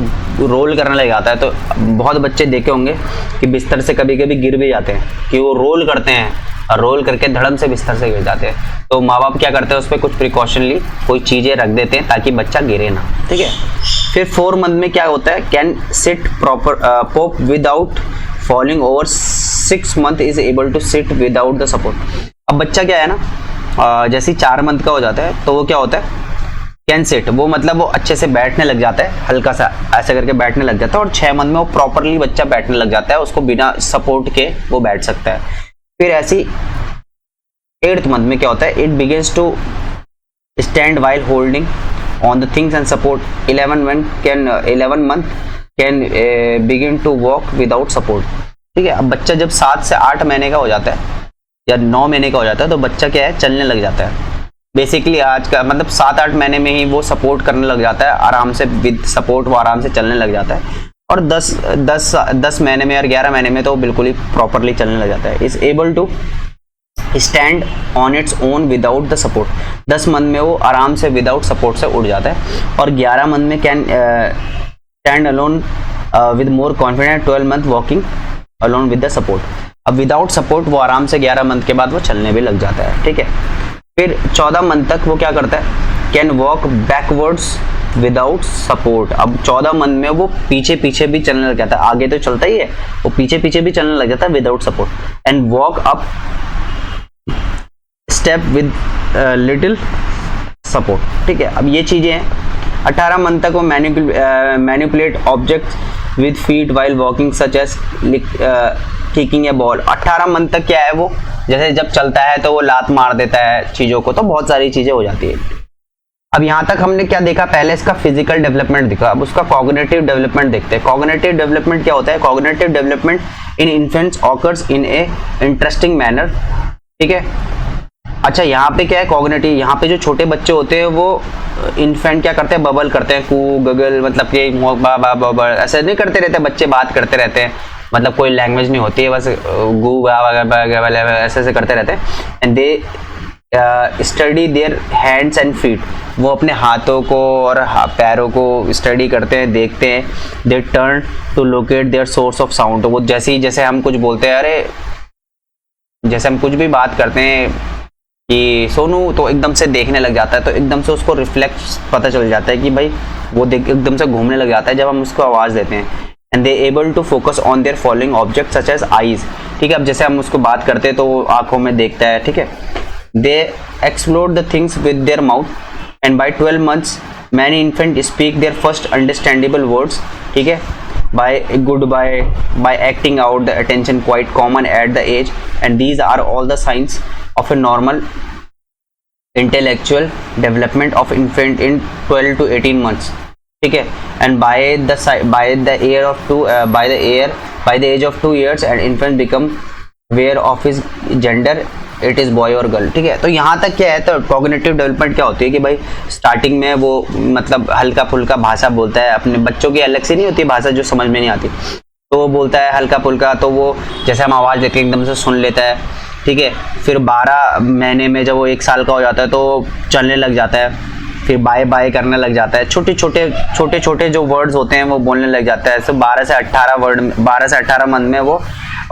रोल करने लग जाता है। तो बहुत बच्चे देखे होंगे कि बिस्तर से कभी कभी गिर भी जाते हैं, कि वो रोल करते हैं और रोल करके धड़म से बिस्तर से गिर जाते हैं। तो माँ बाप क्या करते हैं, उस पर कुछ प्रिकॉशनली कोई चीज़ें रख देते हैं ताकि बच्चा गिरे ना, ठीक है। फिर 4 मंथ में क्या होता है, can sit proper pop without falling over. 6 month is able to sit without the support. अब बच्चा क्या है ना, जैसे 4 मंथ का हो जाता है तो वो क्या होता है, कैन सिट, वो मतलब वो अच्छे से बैठने लग जाता है, हल्का सा ऐसे करके बैठने लग जाता है। और 6 मंथ में वो प्रॉपरली बच्चा बैठने लग जाता है, उसको बिना सपोर्ट के वो बैठ सकता है। फिर ऐसी 8th मंथ में क्या होता है, it begins to stand while holding on the things and support. 11 month can begin to walk without support, ठीक है। अब बच्चा जब 7 से 8 महीने का हो जाता है या 9 महीने का हो जाता है तो बच्चा क्या है, चलने लग जाता है। बेसिकली आज का मतलब 7-8 महीने में ही वो सपोर्ट करने लग जाता है आराम से, विद सपोर्ट वो आराम से चलने लग जाता है। और 10 महीने में और 11 महीने में तो बिल्कुल ही प्रॉपरली चलने लग जाता है। Is able to stand on its own without the support. 10 month में वो आराम से विदाउट सपोर्ट से उठ जाता है। और 11 मंथ में can stand alone with more confident. 12 month walking alone with the support. अब विदाउट सपोर्ट वो आराम से 11 मंथ के बाद वो चलने भी लग जाता है, ठीक है। फिर 14 मंथ तक वो क्या करता है, can walk backwards without support. अब 14 मंथ में वो पीछे पीछे भी चलने लग जाता है, आगे तो चलता ही है, वो पीछे पीछे भी चलने लग जाता है without support. And walk up step with little support, ठीक है। अब ये चीजें हैं। 18 मंथ तक वो manipulate objects with feet while walking such as kicking a ball. 18 month तक क्या है, वो जैसे जब चलता है तो वो लात मार देता है चीजों को, तो बहुत सारी चीजें हो जाती है। अब यहाँ तक हमने क्या देखा, पहले इसका फिजिकल डेवलपमेंट दिखा, अब उसका कॉग्निटिव डेवलपमेंट देखते हैं। कॉग्निटिव डेवलपमेंट क्या होता है, cognitive development in infants occurs in A interesting manner, ठीक है। अच्छा, यहाँ पे क्या है कॉग्निटिव, यहाँ पे जो छोटे बच्चे होते हैं वो इन्फेंट क्या करते हैं, बबल करते हैं, कू गगल, मतलब कि बा ऐसे नहीं करते रहते बच्चे, बात करते रहते हैं, मतलब कोई लैंग्वेज नहीं होती है, बस गू ऐसे ऐसे करते रहते हैं। And they study their hands and feet, वो अपने हाथों को और पैरों को स्टडी करते हैं, देखते हैं। They turn to locate their source of sound, वो जैसे हम कुछ बोलते हैं, अरे जैसे हम कुछ भी बात करते हैं कि सोनू, तो एकदम से देखने लग जाता है, तो एकदम से उसको रिफ्लेक्स पता चल जाता है कि भाई वो एकदम से घूमने लग जाता है जब हम उसको आवाज़ देते हैं। And they able to focus on their following object such as eyes, ठीक है। अब जैसे हम उसको बात करते हैं तो वो आंखों में देखता है, ठीक है। They explore the things with their mouth. And by 12 months many infant speak their first understandable words, ठीक है। by acting out the attention quite common at the age, and these are all the signs of a normal intellectual development of infant in 12 to 18 months, ठीक है, and by the age of 2 years and infant become aware of his gender, it is boy और गर्ल, ठीक है। तो यहाँ तक क्या है, तो कॉग्निटिव डेवलपमेंट क्या होती है कि भाई स्टार्टिंग में वो मतलब हल्का फुल्का भाषा बोलता है, अपने बच्चों की अलग से नहीं होती भाषा जो समझ में नहीं आती, तो वो बोलता है हल्का फुल्का, तो वो जैसे हम आवाज़ देते एकदम से सुन लेता है, ठीक है। फिर 12 महीने में जब वो 1 साल का हो जाता है तो चलने लग जाता है, फिर बाय बाय करने लग जाता है, छोटे छोटे जो वर्ड्स होते हैं वो बोलने लग जाता है। तो 12 से 18 मंथ में वो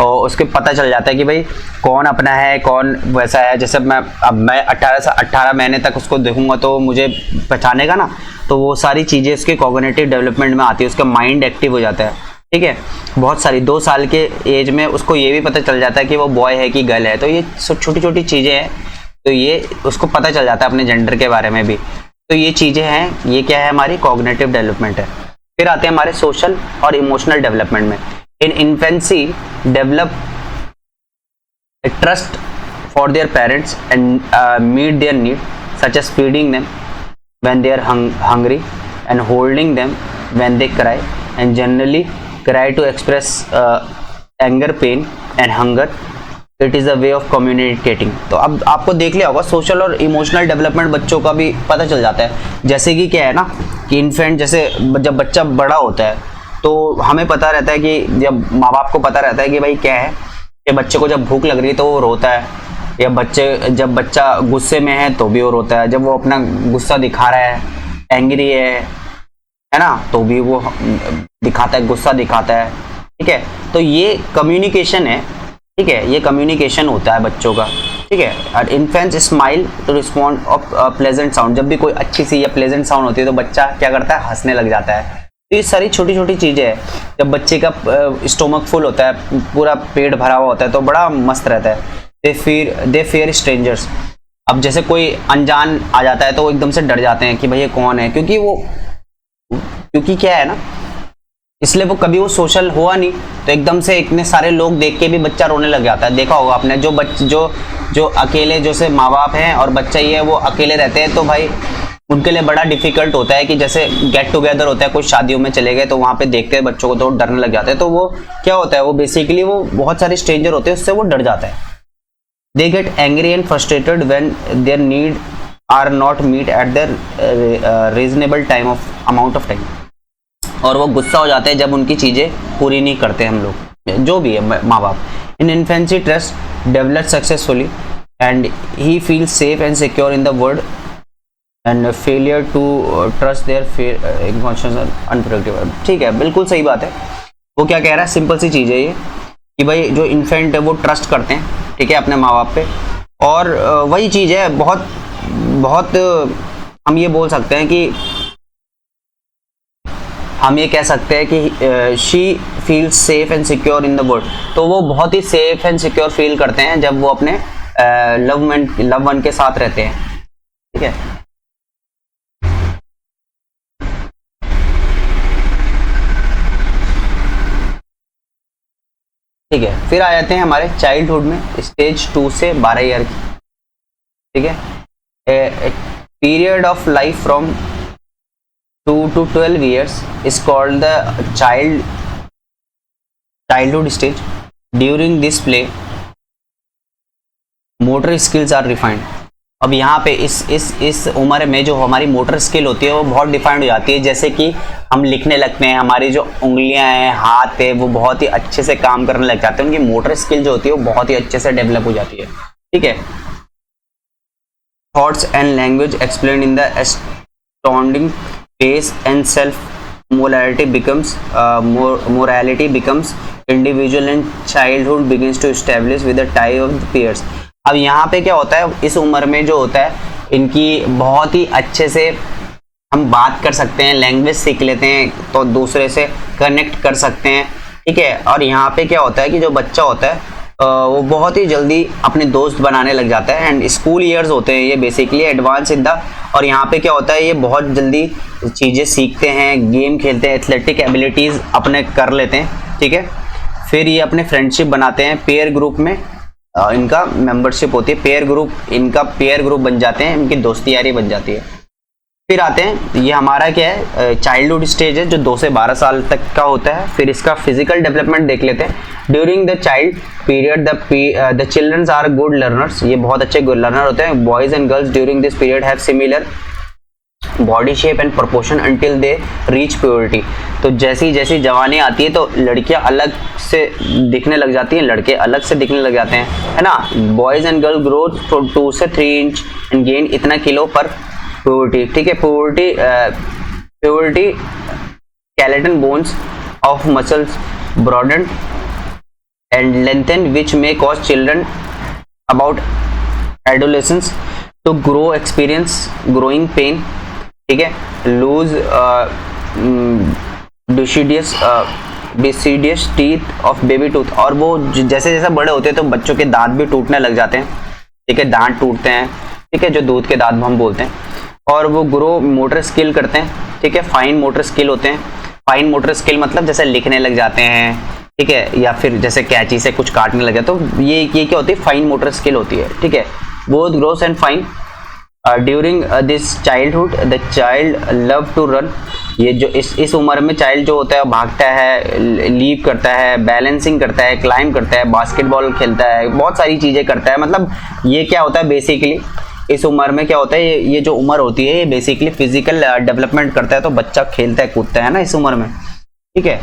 उसके पता चल जाता है कि भाई कौन अपना है कौन वैसा है। जैसे मैं 18 से 18 महीने तक उसको देखूंगा तो मुझे पहचानेगा ना, तो वो सारी चीज़ें उसके कॉग्निटिव डेवलपमेंट में आती है, उसका माइंड एक्टिव हो जाता है, ठीक है। बहुत सारी 2 साल के एज में उसको ये भी पता चल जाता है कि वो बॉय है कि गर्ल है। तो ये छोटी छोटी चीज़ें हैं, तो ये उसको पता चल जाता है अपने जेंडर के बारे में भी। तो ये चीज़ें हैं, ये क्या है हमारी कॉग्निटिव डेवलपमेंट है। फिर आते हैं हमारे सोशल और इमोशनल डेवलपमेंट में। In infancy develop trust for their parents and meet their need such as feeding them when they are hungry and holding them when they cry and generally cry to express anger, pain and hunger. It is a way of communicating. तो अब आपको देख लिया होगा सोशल और इमोशनल डेवलपमेंट बच्चों का भी पता चल जाता है। जैसे कि क्या है ना कि इन्फेंट जैसे जब बच्चा बड़ा होता है तो हमें पता रहता है कि जब माँ बाप को पता रहता है कि भाई क्या है कि बच्चे को जब भूख लग रही है तो वो रोता है, या जब बच्चा गुस्से में है तो भी वो रोता है, जब वो अपना गुस्सा दिखा रहा है, एंग्री है ना, तो भी वो दिखाता है, गुस्सा दिखाता है, ठीक है। तो ये कम्युनिकेशन है, ठीक है, ये कम्युनिकेशन होता है बच्चों का, ठीक है। और infants smile to respond of pleasant sound, जब भी कोई अच्छी सी या प्लेजेंट साउंड होती है तो बच्चा क्या करता है, हंसने लग जाता है। तो ये सारी छोटी छोटी चीज़ें हैं। जब बच्चे का स्टोमक फुल होता है, पूरा पेट भरा हुआ होता है तो बड़ा मस्त रहता है। दे फेयर स्ट्रेंजर्स, अब जैसे कोई अनजान आ जाता है तो वो एकदम से डर जाते हैं कि भाई ये कौन है, क्योंकि क्या है ना, इसलिए वो कभी वो सोशल हुआ नहीं, तो एकदम से इतने सारे लोग देख के भी बच्चा रोने लग जाता है। देखा होगा आपने, जो अकेले जैसे माँ बाप हैं और बच्चा ही है वो अकेले रहते हैं, तो भाई उनके लिए बड़ा डिफिकल्ट होता है कि जैसे गेट टुगेदर होता है, कुछ शादियों में चले गए तो वहाँ पे देखते हैं बच्चों को तो डरने लग जाते हैं। तो वो क्या होता है, वो बेसिकली वो बहुत सारे स्ट्रेंजर होते हैं, उससे वो डर जाता है। They get angry and frustrated when their need are not meet at their reasonable time of amount of time, और वो गुस्सा हो जाते हैं जब उनकी चीज़ें पूरी नहीं करते हम लोग, जो भी है माँ बाप। In infancy trust develop successfully and he feel safe and secure in the world and failure to trust their unpredictable, ठीक है, बिल्कुल सही बात है। वो क्या कह रहा है, सिंपल सी चीज़ है ये कि भाई जो इन्फेंट है वो ट्रस्ट करते हैं, ठीक है, अपने माँ बाप पे, और वही चीज़ है, बहुत हम ये बोल सकते हैं कि हम ये कह सकते हैं कि she feels safe and secure in the world, तो वो बहुत ही सेफ एंड सिक्योर फील करते हैं जब वो अपने लव वन के साथ रहते हैं, ठीक है। ठीक है, फिर आ जाते हैं हमारे चाइल्डहुड में, स्टेज 2 से 12 ईयर की, ठीक है। Period of life from 2 to 12 years is called the childhood stage. During this play, motor skills are refined. अब यहाँ पे इस उम्र में जो हमारी मोटर स्किल होती है वो बहुत डिफाइंड हो जाती है। जैसे कि हम लिखने लगते हैं, हमारी जो उंगलियां हैं, हाथ है, वो बहुत ही अच्छे से काम करने लग जाते हैं, उनकी मोटर स्किल जो होती है वो बहुत ही अच्छे से डेवलप हो जाती है, ठीक है। Thoughts and language explain in the astounding pace and self morality becomes individual and childhood begins to establish with the tie of the peers. अब यहाँ पे क्या होता है, इस उम्र में जो होता है इनकी बहुत ही अच्छे से हम बात कर सकते हैं, लैंग्वेज सीख लेते हैं तो दूसरे से कनेक्ट कर सकते हैं, ठीक है। और यहाँ पे क्या होता है कि जो बच्चा होता है वो बहुत ही जल्दी अपने दोस्त बनाने लग जाता है। एंड स्कूल ईयर्स होते हैं ये बेसिकली एडवांस इन द, और यहाँ पे क्या होता है ये बहुत जल्दी चीज़ें सीखते हैं, गेम खेलते हैं, एथलेटिक एबिलिटीज़ अपने कर लेते हैं, ठीक है। फिर ये अपने फ्रेंडशिप बनाते हैं पेयर ग्रुप में, इनका मेंबरशिप होती है, पेयर ग्रुप, इनका पेयर ग्रुप बन जाते हैं, इनकी दोस्ती यारी बन जाती है। फिर आते हैं, ये हमारा क्या है, चाइल्डहुड स्टेज है जो 2 से 12 साल तक का होता है। फिर इसका फिजिकल डेवलपमेंट देख लेते हैं। During the child period the childrens are good learners, ये बहुत अच्छे गुड लर्नर होते हैं। Boys and girls during this period have similar body shape and proportion until they reach purity. तो जैसी जैसी जवानी आती है तो लड़कियां अलग से दिखने लग जाती हैं, लड़के अलग से दिखने लग जाते हैं, है ना। बॉयज एंड गर्ल ग्रो 2 से 3 इंच एंड गेन इतना किलो पर प्योरिटी, ठीक है। Purity skeleton bones of muscles broaden and lengthen, which may cause children about adolescence to grow experience growing pain, ठीक है। lose deciduous teeth of baby tooth, और वो जैसे जैसे बड़े होते हैं तो बच्चों के दांत भी टूटने लग जाते हैं, ठीक है, दांत टूटते हैं, ठीक है, जो दूध के दांत हम बोलते हैं। और वो ग्रो मोटर स्किल करते हैं, ठीक है, फाइन मोटर स्किल होते हैं। फाइन मोटर स्किल मतलब जैसे लिखने लग जाते हैं, ठीक है, या फिर जैसे कैंची से कुछ काटने लगे, तो ये क्या होती है, फाइन मोटर स्किल होती है, ठीक है। Both gross and fine during this childhood the child love to run, ये जो इस उम्र में चाइल्ड जो होता है भागता है, लीप करता है, बैलेंसिंग करता है, क्लाइंब करता है, बास्केटबॉल खेलता है, बहुत सारी चीजें करता है। मतलब ये क्या होता है बेसिकली, इस उम्र में क्या होता है, ये जो उम्र होती है ये बेसिकली फिजिकल डेवलपमेंट करता है, तो बच्चा खेलता है कूदता है ना इस उम्र में, ठीक है।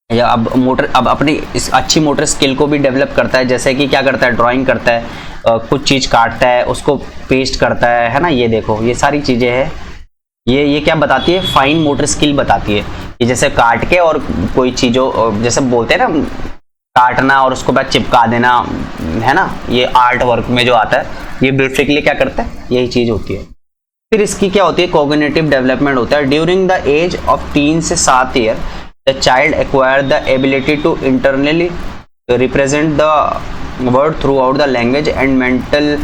या अब अपनी इस अच्छी मोटर स्किल को भी डेवलप करता है, जैसे कि क्या करता है, ड्राइंग करता है, कुछ चीज काटता है, उसको पेस्ट करता है ना। ये देखो ये सारी चीजें हैं, ये क्या बताती है, फाइन मोटर स्किल बताती है कि जैसे काट के और कोई चीजों, जैसे बोलते हैं ना काटना और उसको बाद चिपका देना, है ना, ये आर्ट वर्क में जो आता है, ये बेसिकली क्या करता है, यही चीज होती है। फिर इसकी क्या होती है, कोग्निटिव डेवलपमेंट होता है। ड्यूरिंग द एज ऑफ 3 से 7 year the child acquire the ability to internally represent the word throughout the language and mental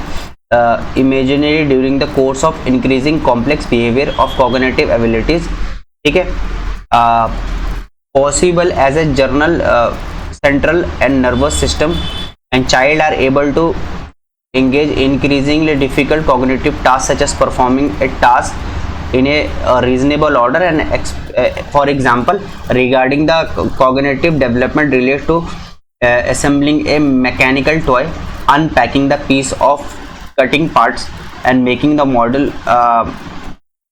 imaginary during the course of increasing complex behavior of cognitive abilities, ठीक है। Possible as a journal central and nervous system and child are able to engage increasingly difficult cognitive tasks such as performing a task in a reasonable order and for example regarding the cognitive development related to assembling a mechanical toy, unpacking the piece of cutting parts and making the model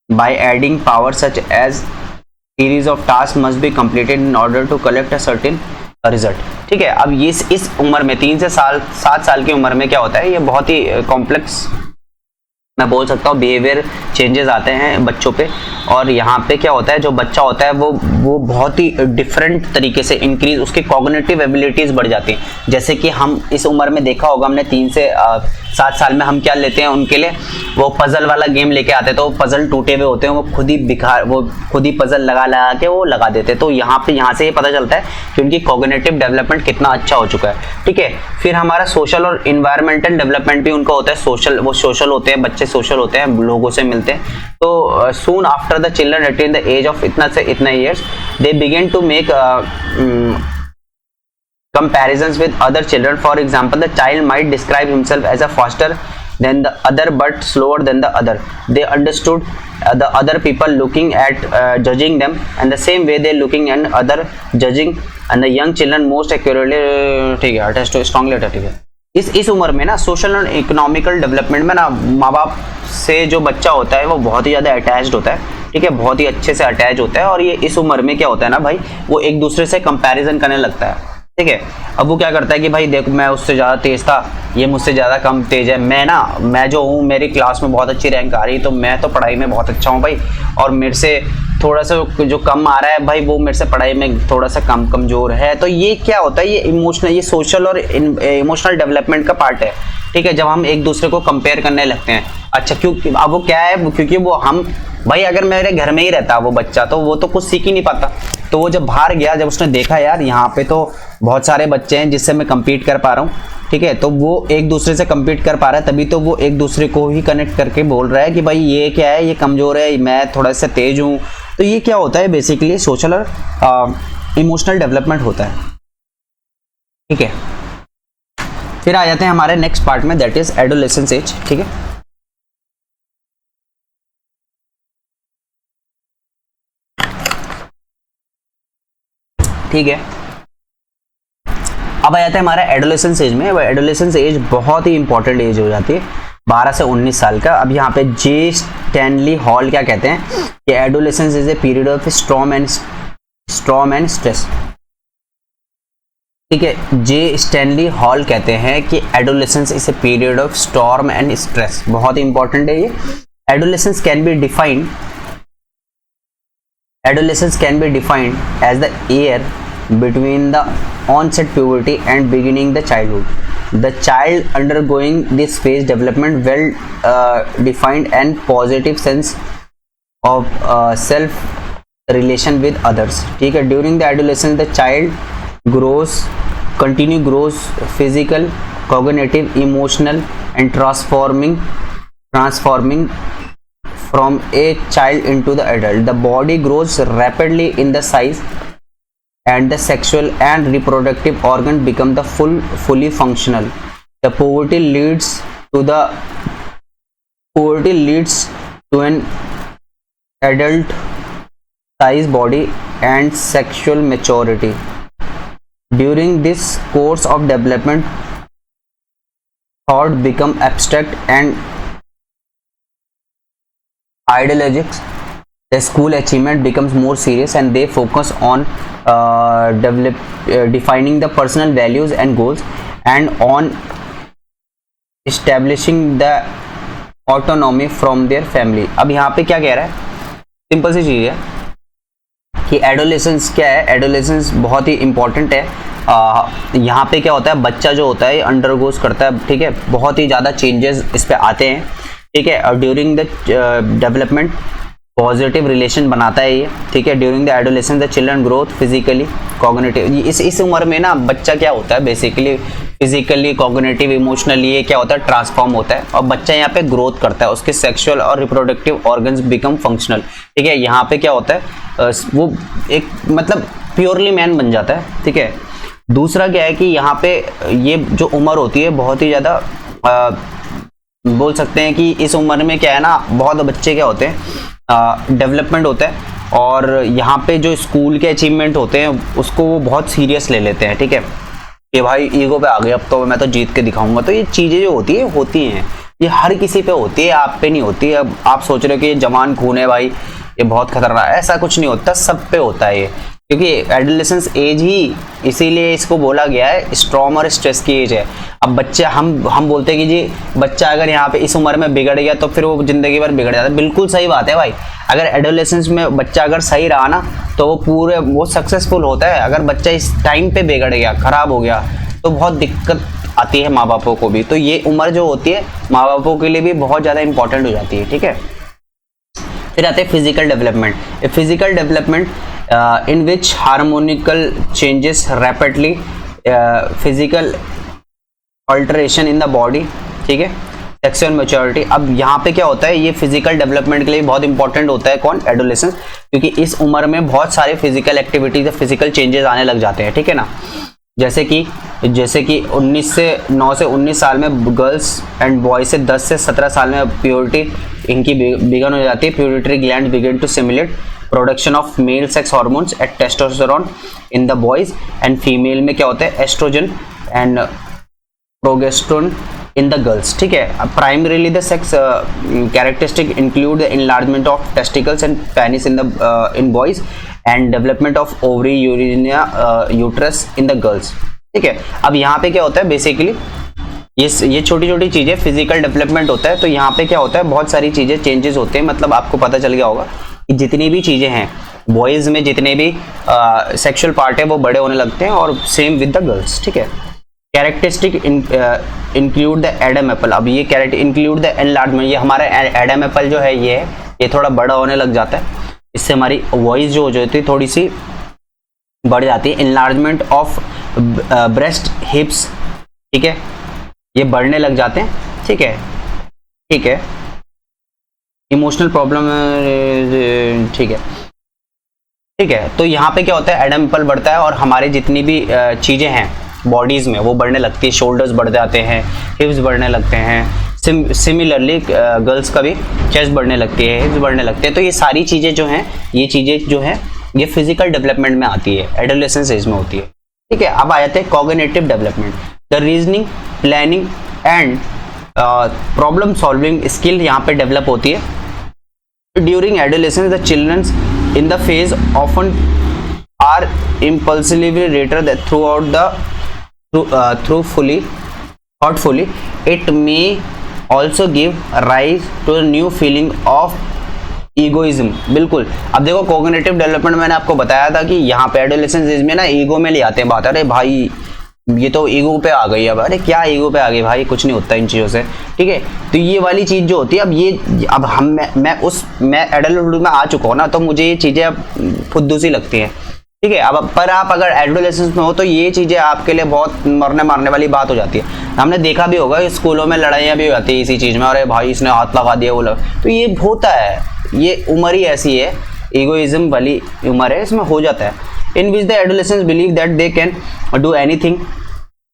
by adding power such as series of tasks must be completed in order to collect a certain result, ठीक है। अब ये इस उम्र में 3 से 7 साल की उम्र में क्या होता है, ये बहुत ही कॉम्प्लेक्स मैं बोल सकता हूँ बिहेवियर चेंजेस आते हैं बच्चों पे। और यहाँ पे क्या होता है, जो बच्चा होता है वो बहुत ही डिफरेंट तरीके से इंक्रीज, उसकी कॉग्निटिव एबिलिटीज बढ़ जाती हैं। जैसे कि हम इस उम्र में देखा होगा हमने 3 से 7 साल में हम क्या लेते हैं उनके लिए, वो पजल वाला गेम लेके आते हैं, तो पजल टूटे हुए होते हैं, वो खुद ही पजल लगा के वो लगा देते हैं। तो यहाँ से ये पता चलता है कि उनकी कॉग्निटिव डेवलपमेंट कितना अच्छा हो चुका है, ठीक है। फिर हमारा सोशल और इन्वायरमेंटल डेवलपमेंट भी उनका होता है। वो सोशल होते हैं, बच्चे सोशल होते हैं, लोगों से मिलते हैं। तो soon after the children attain the age of इतना से इतना years they begin to make comparisons with other children. For example, the child might describe himself as a faster than the other but slower than the other. They understood the other people looking at judging them, and the same way they looking and other judging, and the young children most accurately, ठीक है, attest to strongly attest, ठीक है। इस उम्र में ना सोशल और इकोनॉमिकल डेवलपमेंट में ना माँ बाप से जो बच्चा होता है वो बहुत ही ज़्यादा अटैच्ड होता है, ठीक है, बहुत ही अच्छे से अटैच होता है। और ये इस उम्र में क्या होता है ना भाई, वो एक दूसरे से कंपैरिजन करने लगता है, ठीक है। अब वो क्या करता है कि भाई देखो मैं उससे ज़्यादा तेज़ था, ये मुझसे ज़्यादा कम तेज है, मैं जो हूँ मेरी क्लास में बहुत अच्छी रैंक आ रही है, तो मैं तो पढ़ाई में बहुत अच्छा हूँ भाई, और मेरे से थोड़ा सा जो कम आ रहा है भाई वो मेरे से पढ़ाई में थोड़ा सा कमज़ोर है। तो ये क्या होता है, ये इमोशनल, ये सोशल और इमोशनल डेवलपमेंट का पार्ट है, ठीक है। जब हम एक दूसरे को कंपेयर करने लगते हैं, अच्छा क्यों, अब वो क्या है, क्योंकि वो हम भाई अगर मेरे घर में ही रहता वो बच्चा तो वो तो कुछ सीख ही नहीं पाता। तो वो जब बाहर गया, जब उसने देखा यार यहाँ पे तो बहुत सारे बच्चे हैं जिससे मैं compete कर पा रहा हूँ, ठीक है, तो वो एक दूसरे से compete कर पा रहा है, तभी तो वो एक दूसरे को ही कनेक्ट करके बोल रहा है कि भाई ये क्या है, ये कमज़ोर है, मैं थोड़ा सा तेज हूँ। तो ये क्या होता है बेसिकली सोशल और इमोशनल डेवलपमेंट होता है, ठीक है। फिर आ जाते हैं हमारे नेक्स्ट पार्ट में, दैट इज एडोलेसेंस एज। ठीक है, ठीक है, अब आ जाता है हमारा एडोलेसेंस एज में। एडोलेसेंस एज बहुत ही इंपॉर्टेंट एज हो जाती है, 12 से 19 साल का। अब यहाँ पे जे स्टैनली हॉल क्या कहते हैं कि adolescence is a period of storm and stress. ठीक है, जे स्टैनली हॉल कहते हैं कि adolescence is a period of storm and stress, बहुत ही इंपॉर्टेंट है ये। Adolescence can be defined as the year between the onset puberty and beginning the childhood. The child undergoing this phase development well defined and positive sense of self relation with others. ठीक है, during the adolescence the child grows physical, cognitive, emotional and transforming from a child into the adult. The body grows rapidly in the size and the sexual and reproductive organ become the fully functional. The puberty leads to an adult size body and sexual maturity. During this course of development, thought become abstract and ideologics. The school achievement becomes more serious and they focus on defining the personal values and goals and on establishing the autonomy from their family. अब यहाँ पे क्या कह रहा है, सिंपल सी चीज़ है कि एडोलेसेंस क्या है। एडोलेसेंस बहुत ही इंपॉर्टेंट है। यहाँ पे क्या होता है, बच्चा जो होता है अंडरगोज करता है, ठीक है, बहुत ही ज़्यादा चेंजेस इस पे आते हैं। ठीक है, और during the development positive relation बनाता है ये। ठीक है, during the adolescence the children growth physically cognitive. इस उम्र में ना बच्चा क्या होता है, बेसिकली फिजिकली कॉग्निटिव इमोशनली ये क्या होता है, ट्रांसफॉर्म होता है और बच्चा यहाँ पे ग्रोथ करता है, उसके सेक्सुअल और रिप्रोडक्टिव ऑर्गन्स बिकम फंक्शनल। ठीक है, यहाँ पे क्या होता है, वो एक मतलब प्योरली मैन बन जाता है। ठीक है, दूसरा क्या है कि यहाँ पे ये जो उम्र होती है बहुत ही ज़्यादा बोल सकते हैं कि इस उम्र में क्या है ना, बहुत बच्चे क्या होते हैं, डेवलपमेंट होता है और यहाँ पे जो स्कूल के अचीवमेंट होते हैं उसको वो बहुत सीरियस ले लेते हैं। ठीक है, कि भाई ईगो पे आ गए, अब तो मैं तो जीत के दिखाऊंगा। तो ये चीज़ें जो होती हैं ये हर किसी पे होती है, आप पे नहीं होती। अब आप सोच रहे हो कि ये जवान खून है भाई, ये बहुत खतरनाक है, ऐसा कुछ नहीं होता, सब पे होता है ये, क्योंकि एडोलेसेंस एज ही इसीलिए इसको बोला गया है स्ट्रॉम और स्ट्रेस की एज है। अब बच्चे हम बोलते हैं कि जी बच्चा अगर यहाँ पे इस उम्र में बिगड़ गया तो फिर वो जिंदगी भर बिगड़ जाता है। बिल्कुल सही बात है भाई, अगर एडोलेसेंस में बच्चा अगर सही रहा ना तो वो सक्सेसफुल होता है। अगर बच्चा इस टाइम पे बिगड़ गया, खराब हो गया, तो बहुत दिक्कत आती है माँ बापों को भी। तो ये उम्र जो होती है माँ बापों के लिए भी बहुत ज़्यादा इंपॉर्टेंट हो जाती है। ठीक है, फिर आते हैं physical development. Physical development in which harmonical changes rapidly, physical alteration in the body, ठीक है, सेक्सुअल मैच्योरिटी। अब यहाँ पे क्या होता है, ये फिजिकल डेवलपमेंट के लिए बहुत इंपॉर्टेंट होता है कौन, एडोलेसेंस, क्योंकि इस उम्र में बहुत सारे फिजिकल एक्टिविटीज, फिजिकल चेंजेस आने लग जाते हैं। ठीक है ना, जैसे कि 9 से 19 साल में गर्ल्स एंड बॉयज से 10 से 17 साल में प्योरिटी इनकी बिगन हो जाती है। Pituitary gland begin to stimulate production of male sex hormones at testosterone in the boys and female में क्या होता है, estrogen and progesterone in the girls. ठीक है, primarily the sex characteristic include the enlargement of testicles and penis in boys and development of ovary urinia uterus in the girls. ठीक है, अब यहाँ पे क्या होता है, बेसिकली ये छोटी छोटी चीजें फिजिकल डेवलपमेंट होता है। तो यहाँ पे क्या होता है, बहुत सारी चीजें चेंजेस होते हैं। मतलब आपको पता चल गया होगा कि जितनी भी चीजें हैं बॉयज में, जितने भी सेक्सुअल पार्ट है वो बड़े होने लगते हैं और सेम विद द गर्ल्स। ठीक है, characteristic include the Adam Apple. अब ये कैरेक्टर इंक्लूड द एनलार्जमेंट, ये हमारा एडम एप्पल जो है ये थोड़ा बड़ा होने लग जाता है, इससे हमारी वॉइस जो हो जाती है थोड़ी सी बढ़ जाती है। इनलार्जमेंट ऑफ ब्रेस्ट हिप्स, ठीक है, ये बढ़ने लग जाते हैं। ठीक है, ठीक है, इमोशनल प्रॉब्लम, ठीक है, ठीक है। तो यहाँ पे क्या होता है, एडम एप्पल बढ़ता है और हमारे जितनी भी चीजें हैं, बॉडीज में वो बढ़ने लगती है, शोल्डर्स बढ़ जाते हैं, हिप्स बढ़ने लगते हैं। सिमिलरली गर्ल्स का भी चेस्ट बढ़ने लगती है, हिप्स बढ़ने लगते हैं। तो ये सारी चीज़ें जो हैं, ये चीज़ें जो हैं ये फिजिकल डेवलपमेंट में आती है, एडोलेसेंस एज में होती है। ठीक है, अब आ जाते हैं cognitive development. The reasoning, planning and problem solving skill यहाँ पे डेवलप होती है। During adolescence the childrens in the phase often are impulsively later that thoughtfully it may also give rise to a new feeling of egoism। बिल्कुल, अब देखो कॉग्निटिव डेवलपमेंट मैंने आपको बताया था कि यहाँ पे एडोलेसेंस एज में ना ईगो में ले आते हैं बात। अरे भाई ये तो ईगो पे आ गई, अब अरे क्या ईगो पे आ गई भाई, कुछ नहीं होता इन चीज़ों से। ठीक है, तो ये वाली चीज़ जो होती है, अब ये अब मैं एडल्टहुड में आ चुका हूँ ना, तो मुझे ये चीज़ें अब फुद्दू सी लगती हैं। ठीक है, अब पर आप अगर एडोलेसेंस में हो तो ये चीज़ें आपके लिए बहुत मरने मारने वाली बात हो जाती है। हमने देखा भी होगा स्कूलों में लड़ाइयाँ भी हो जाती है इसी चीज़ में, अरे भाई इसने हाथ लगा दिया वो तो ये होता है, ये उम्र ही ऐसी है, ईगोइज्म वाली उम्र है, इसमें हो जाता है। In which the adolescence believe that they can do anything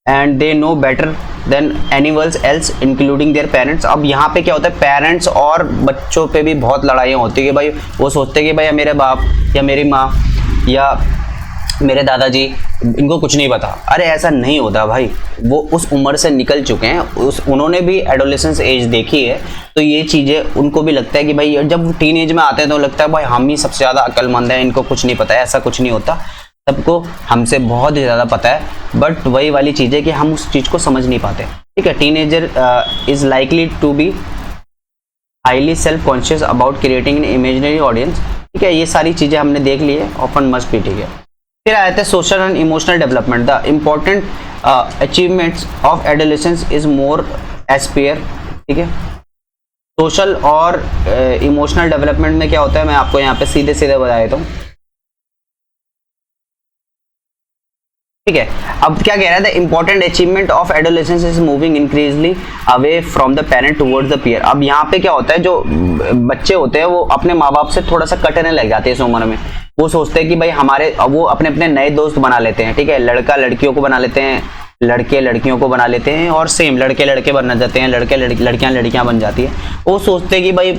and they know better than anyone else including their parents. अब यहाँ पे क्या होता है, पेरेंट्स और बच्चों पे भी बहुत लड़ाइयाँ होती है कि भाई वो सोचते हैं कि भाई मेरे बाप या मेरी माँ या मेरे दादाजी इनको कुछ नहीं पता। अरे ऐसा नहीं होता भाई, वो उस उम्र से निकल चुके हैं, उन्होंने भी एडोलेसेंस एज देखी है, तो ये चीज़ें उनको भी लगता है कि भाई जब टीन एज में आते हैं तो लगता है भाई हम ही सबसे ज़्यादा अक्लमंद हैं, इनको कुछ नहीं पता है। ऐसा कुछ नहीं होता, सबको हमसे बहुत ही ज़्यादा पता है, बट वही वाली चीज़ है कि हम उस चीज़ को समझ नहीं पाते। ठीक है, teenager is likely to be highly self conscious about creating an imaginary audience. ठीक है, ये सारी चीज़ें हमने देख ली है, ऑफन मस्ट बी। ठीक है, फिर आए थे social and emotional development. The important achievements of adolescence is more aspire. ठीक है, सोशल और इमोशनल डेवलपमेंट में क्या होता है, मैं आपको यहाँ पे सीधे सीधे बता देता हूँ। ठीक है, अब क्या कह रहा है, the important achievement of adolescence is moving increasingly away from the parent towards the peer. अब यहाँ पे क्या होता है, जो बच्चे होते हैं वो अपने माँ बाप से थोड़ा सा कटने लग जाते हैं इस उम्र में। वो सोचते हैं कि भाई हमारे, वो अपने अपने नए दोस्त बना लेते हैं। ठीक है, लड़का लड़कियों को बना लेते हैं, लड़के लड़कियों को बना लेते हैं, और सेम लड़के लड़के बन जाते हैं, लड़कियां लड़कियां बन जाती है। वो सोचते हैं कि भाई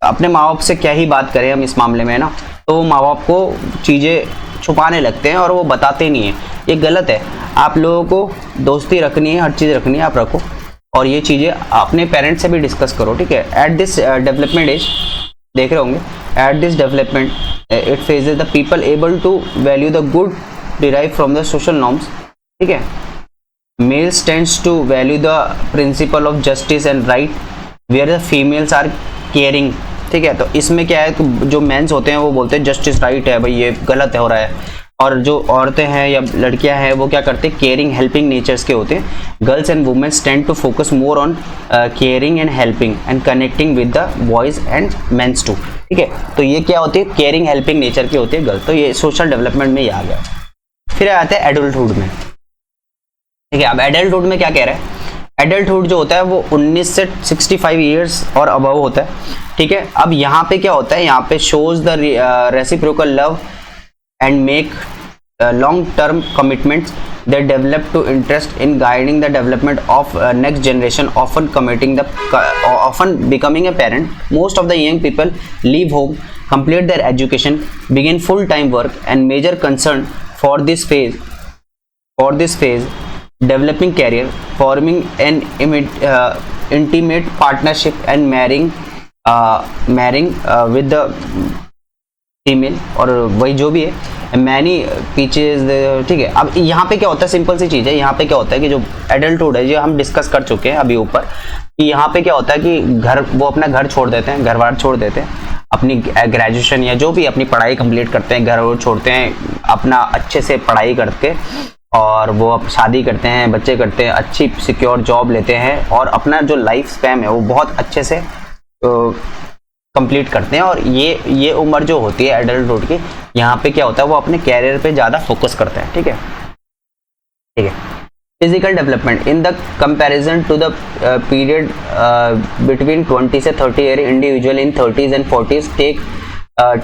अपने माँ बाप से क्या ही बात करें हम इस मामले में, ना, तो वो माँ बाप को चीज़ें छुपाने लगते हैं और वो बताते नहीं है। ये गलत है, आप लोगों को दोस्ती रखनी है, हर चीज़ रखनी है, आप रखो, और ये चीज़ें अपने पेरेंट्स से भी डिस्कस करो। ठीक है, एट दिस डेवलपमेंट एज, देख रहे होंगे, at this development it phases the people able to value the good derive from the social norms. ठीक है, males tends to value the principle of justice and right where the females are caring. ठीक है, तो इसमें क्या है, तो जो मेंस होते हैं वो बोलते हैं जस्टिस राइट है, भाई ये गलत हो रहा है, और जो औरतें हैं या लड़कियां हैं वो क्या करते हैं, केयरिंग हेल्पिंग नेचर्स के होते हैं। Girls and womens tend to focus more on caring and helping and connecting with the boys and mens too. ठीक है, तो ये क्या होती है, केयरिंग हेल्पिंग नेचर की होती है गर्ल्स। तो ये सोशल डेवलपमेंट में ही आ गया। फिर आते हैं एडल्टहुड में। ठीक है, अब एडल्टहुड में क्या कह रहे हैं, एडल्टहुड जो होता है वो 19 से 65 ईयर्स और अबव होता है। ठीक है, अब यहाँ पे क्या होता है, यहाँ पे shows the reciprocal love and make long term commitments that develop to interest in guiding the development of next generation, often becoming a parent. Most of the young people leave home, complete their education, begin full-time work, and major concern for this phase developing career, forming an intimate partnership and marrying with the female, और वही जो भी है मैनी पीचेज। ठीक है, अब यहाँ पे क्या होता है, सिंपल सी चीज़ है, यहाँ पे क्या होता है कि जो एडल्टहुड है, जो हम डिस्कस कर चुके हैं अभी ऊपर, कि यहाँ पे क्या होता है कि वो अपना घर छोड़ देते हैं, घर बार छोड़ देते हैं, अपनी ग्रेजुएशन या जो भी अपनी पढ़ाई कंप्लीट करते हैं, घर वो छोड़ते हैं, अपना अच्छे से पढ़ाई करके, और वो अब शादी करते हैं, बच्चे करते हैं, अच्छी सिक्योर जॉब लेते हैं, और अपना जो लाइफ स्पैन है वो बहुत अच्छे से कंप्लीट करते हैं। और ये उम्र जो होती है एडल्टहुड की, यहाँ पे क्या होता है, वो अपने कैरियर पे ज़्यादा फोकस करते हैं। ठीक है, ठीक है। Physical development in the comparison to the period between 20 से 30 year, individual in 30s and 40s take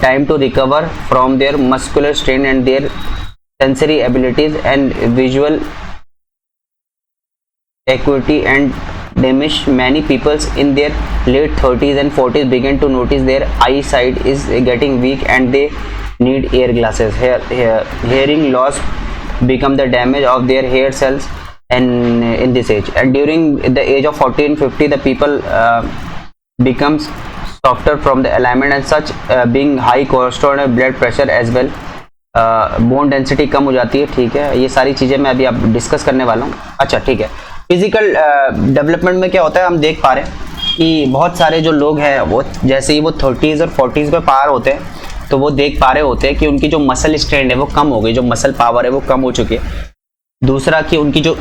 time to recover from their muscular strain and their sensory abilities and visual acuity and diminish. Many people in their late 30s and 40s begin to notice their eyesight is getting weak and they need air glasses. Hearing loss become the damage of their hair cells and in this age, and during the age of 40 and 50 the people becomes softer from the alignment and such, being high cholesterol and blood pressure as well. Bone density कम हो जाती है, ठीक है। ये सारी चीज़ें मैं अभी आप डिस्कस करने वाला हूँ। अच्छा ठीक है, फिजिकल डेवलपमेंट में क्या होता है, हम देख पा रहे हैं कि बहुत सारे जो लोग हैं वो जैसे ही वो 30s और 40s पे पार होते हैं तो वो देख पा रहे होते हैं कि उनकी जो मसल स्ट्रेंथ है वो कम हो गई, जो मसल पावर है वो कम हो चुकी है। दूसरा कि उनकी जो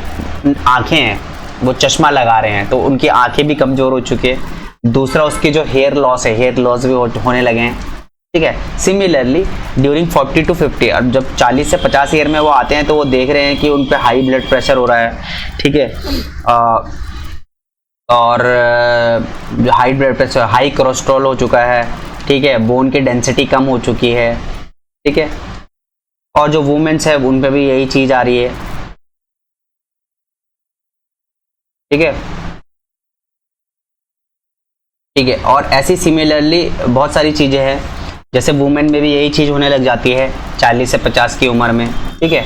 आंखें हैं वो चश्मा लगा रहे हैं तो उनकी आंखें भी कमज़ोर हो चुकी है। दूसरा उसकी जो हेयर लॉस है, हेयर लॉस भी होने लगे हैं, ठीक है। सिमिलरली ड्यूरिंग 40 to 50, अब जब 40 से 50 ईयर में वो आते हैं तो वो देख रहे हैं कि उन पे हाई ब्लड प्रेशर हो रहा है, ठीक है, और high blood pressure, high cholesterol हो चुका है, ठीक है, बोन की डेंसिटी कम हो चुकी है, ठीक है, और जो वुमेन्स है उन पे भी यही चीज़ आ रही है, ठीक है, ठीक है। और ऐसी सिमिलरली बहुत सारी चीज़ें हैं, जैसे वुमेन में भी यही चीज़ होने लग जाती है 40 से 50 की उम्र में, ठीक है।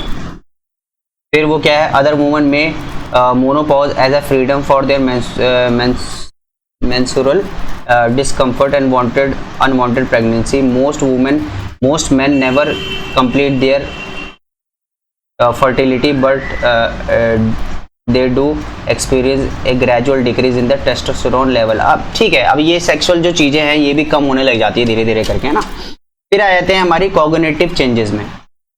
फिर वो क्या है, अदर वुमेन में menopause as a freedom for their menstrual discomfort and unwanted pregnancy. Most men never complete their fertility, but they do experience a gradual decrease in the testosterone level. अब ठीक है, अब ये सेक्सुअल जो चीज़ें हैं ये भी कम होने लग जाती है धीरे धीरे करके, है ना। फिर आ जाते हैं हमारी कॉग्निटिव चेंजेस में।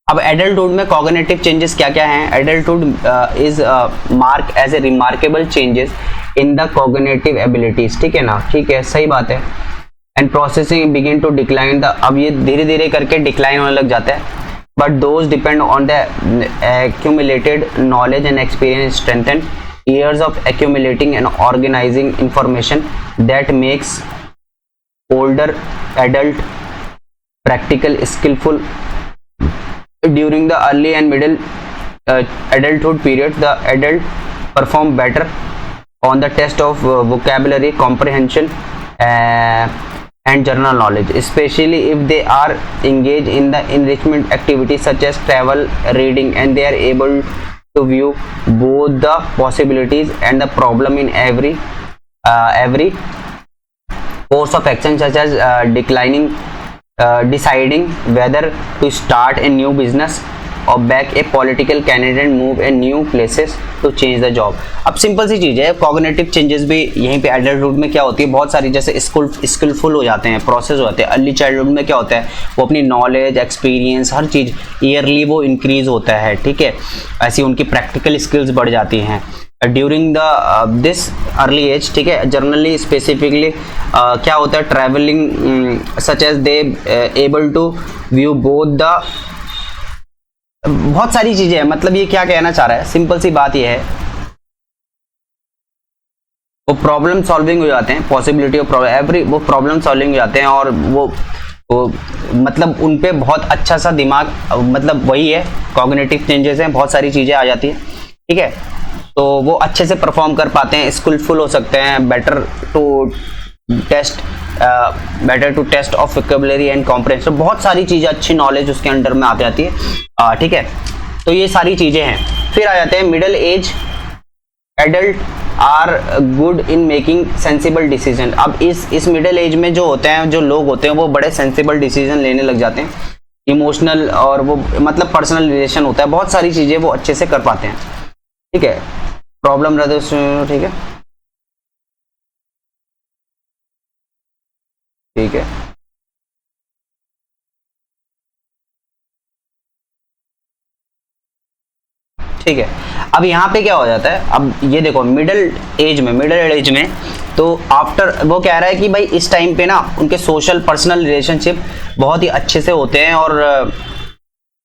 अब एडल्टहुड में कॉग्निटिव चेंजेस क्या क्या हैं? Adulthood is mark as a remarkable changes in the cognitive abilities, ठीक है ना, ठीक है, सही बात है। And processing begin to decline the, अब ये धीरे धीरे करके डिक्लाइन होने लग जाता है, but those depend on the accumulated knowledge and experience strengthened years of accumulating and organizing information that makes older adult practical skillful. During the early and middle adulthood period, the adult perform better on the test of vocabulary comprehension and general knowledge, especially if they are engaged in the enrichment activities such as travel, reading, and they are able to view both the possibilities and the problem in every course of action, such as deciding whether to start a new business or back a political candidate, move a new places to change the job. अब सिंपल सी चीज़ है, कॉग्निटिव चेंजेस भी यहीं पे एडल्टहुड में क्या होती है, बहुत सारी जैसे स्किलफुल हो जाते हैं, प्रोसेस हो जाते हैं। अर्ली चाइल्डहुड में क्या होता है, वो अपनी नॉलेज, एक्सपीरियंस, हर चीज़ ईयरली वो इंक्रीज होता है, ठीक है, ऐसी उनकी प्रैक्टिकल स्किल्स बढ़ जाती हैं during the this early age, ठीक है। जनरली स्पेसिफिकली क्या होता है, travelling such as they able to view both the, बहुत सारी चीजें हैं। मतलब ये क्या कहना चाह रहा है, सिंपल सी बात ये है, वो प्रॉब्लम सॉल्विंग हो जाते हैं, पॉसिबिलिटी ऑफ प्रॉब्लम, वो प्रॉब्लम सॉल्विंग हो जाते हैं, और वो मतलब उन पे बहुत अच्छा सा दिमाग, मतलब वही है, कॉग्निटिव चेंजेस हैं, बहुत सारी चीजें आ जाती हैं, ठीक है। तो वो अच्छे से परफॉर्म कर पाते हैं, स्किलफुल हो सकते हैं, better to test of vocabulary and comprehension, बहुत सारी चीज़ें, अच्छी नॉलेज उसके अंडर में आ जाती है, ठीक है। तो ये सारी चीज़ें हैं। फिर आ जाते हैं middle age adult are good in making sensible decision. अब इस मिडिल एज में जो होते हैं, जो लोग होते हैं, वो बड़े सेंसिबल डिसीजन लेने लग जाते हैं, इमोशनल और वो मतलब पर्सनल रिलेशन होता है, बहुत सारी चीज़ें वो अच्छे से कर पाते हैं, ठीक है। प्रॉब्लम रहते, ठीक है, ठीक है, ठीक है। अब यहाँ पे क्या हो जाता है, अब ये देखो मिडिल एज में तो आफ्टर वो कह रहा है कि भाई इस टाइम पे ना उनके सोशल पर्सनल रिलेशनशिप बहुत ही अच्छे से होते हैं, और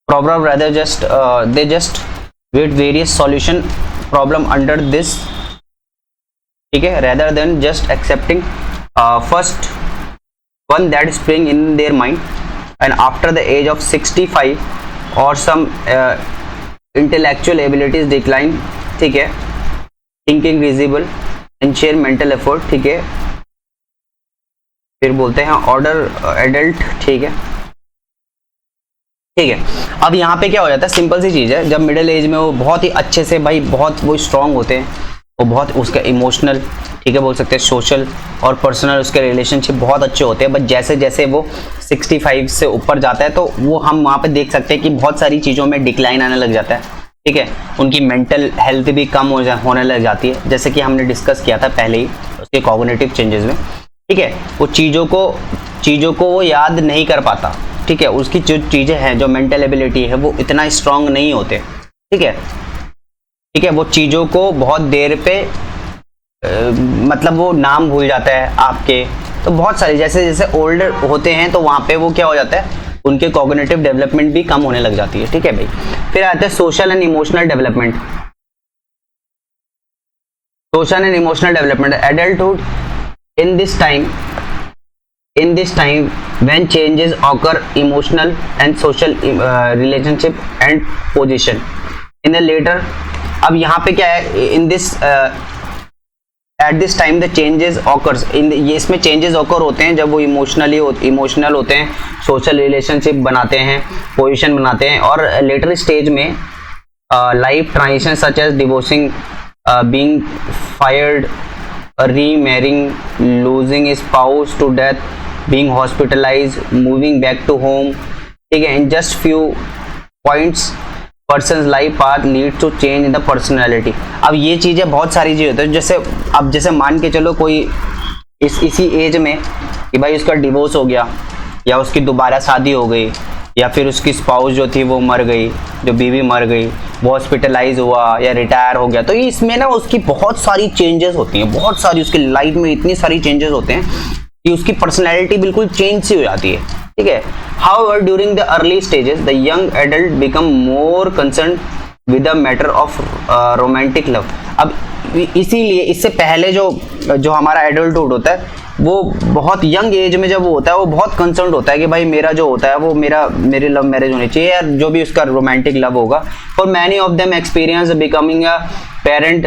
problem rather just they just wait various solution problem under this, ठीक है, rather than just accepting first one that spring in their mind, and after the age of 65 और सम इंटेलेक्चुअल एबिलिटीज डिक्लाइन, ठीक है, thinking visible and share mental effort, ठीक है। फिर बोलते हैं ऑर्डर एडल्ट, ठीक है, ठीक है। अब यहाँ पे क्या हो जाता है, सिंपल सी चीज़ है, जब मिडिल एज में वो बहुत ही अच्छे से भाई बहुत वो स्ट्रांग होते हैं, वो बहुत उसका इमोशनल, ठीक है, बोल सकते हैं सोशल और पर्सनल उसके रिलेशनशिप बहुत अच्छे होते हैं। बट जैसे जैसे वो 65 से ऊपर जाता है तो वो हम वहाँ पे देख सकते हैं कि बहुत सारी चीज़ों में डिक्लाइन आने लग जाता है, ठीक है। उनकी मेंटल हेल्थ भी कम होने लग जाती है, जैसे कि हमने डिस्कस किया था पहले ही उसके कॉग्निटिव चेंजेस में, ठीक है। वो चीज़ों को वो याद नहीं कर पाता, ठीक है। उसकी जो चीज़ें हैं, जो मेंटल एबिलिटी है, वो इतना स्ट्रांग नहीं होते, ठीक है, ठीक है। वो चीज़ों को बहुत देर पे मतलब वो नाम भूल जाता है आपके। तो बहुत सारी जैसे जैसे ओल्डर होते हैं तो वहाँ पे वो क्या हो जाता है, उनके कॉग्निटिव डेवलपमेंट भी कम होने लग जाती है, ठीक है भाई। फिर आता है social and emotional development. Social and emotional development, adulthood in this time when changes occur emotional and social relationship and position in the later। अब यहाँ पे क्या है, in this at this time the changes occurs in ये इसमें changes occur होते हैं जब वो इमोशनल होते हैं, सोशल रिलेशनशिप बनाते हैं, पोजीशन बनाते हैं, और लेटर स्टेज में life transition such as divorcing, being fired, remarrying, losing a spouse to death, being hospitalized, moving back to home, ठीक है। in just few points person's life path leads to change in the personality। अब ये चीज़ें बहुत सारी चीज़ें होती है, जैसे मान के चलो कोई इसी एज में कि भाई उसका डिवोर्स हो गया, या उसकी दोबारा शादी हो गई, या फिर उसकी स्पाउस जो थी वो मर गई, जो बीवी मर गई, वो हॉस्पिटलाइज हुआ या रिटायर हो गया, तो ये इसमें ना उसकी बहुत सारी चेंजेस होती हैं, बहुत सारी उसकी लाइफ में इतनी सारी चेंजेस होते हैं कि उसकी पर्सनैलिटी बिल्कुल चेंज सी हो जाती है, ठीक है। However during the early stages the young adult become more concern with the matter of romantic love. अब इसीलिए इससे पहले जो हमारा एडल्टहुड होता है, वो बहुत यंग एज में जब वो होता है, वो बहुत कंसर्न होता है कि भाई मेरा जो होता है वो मेरे लव मैरिज होनी चाहिए, या जो भी उसका रोमांटिक लव होगा। For many of them experience becoming a parent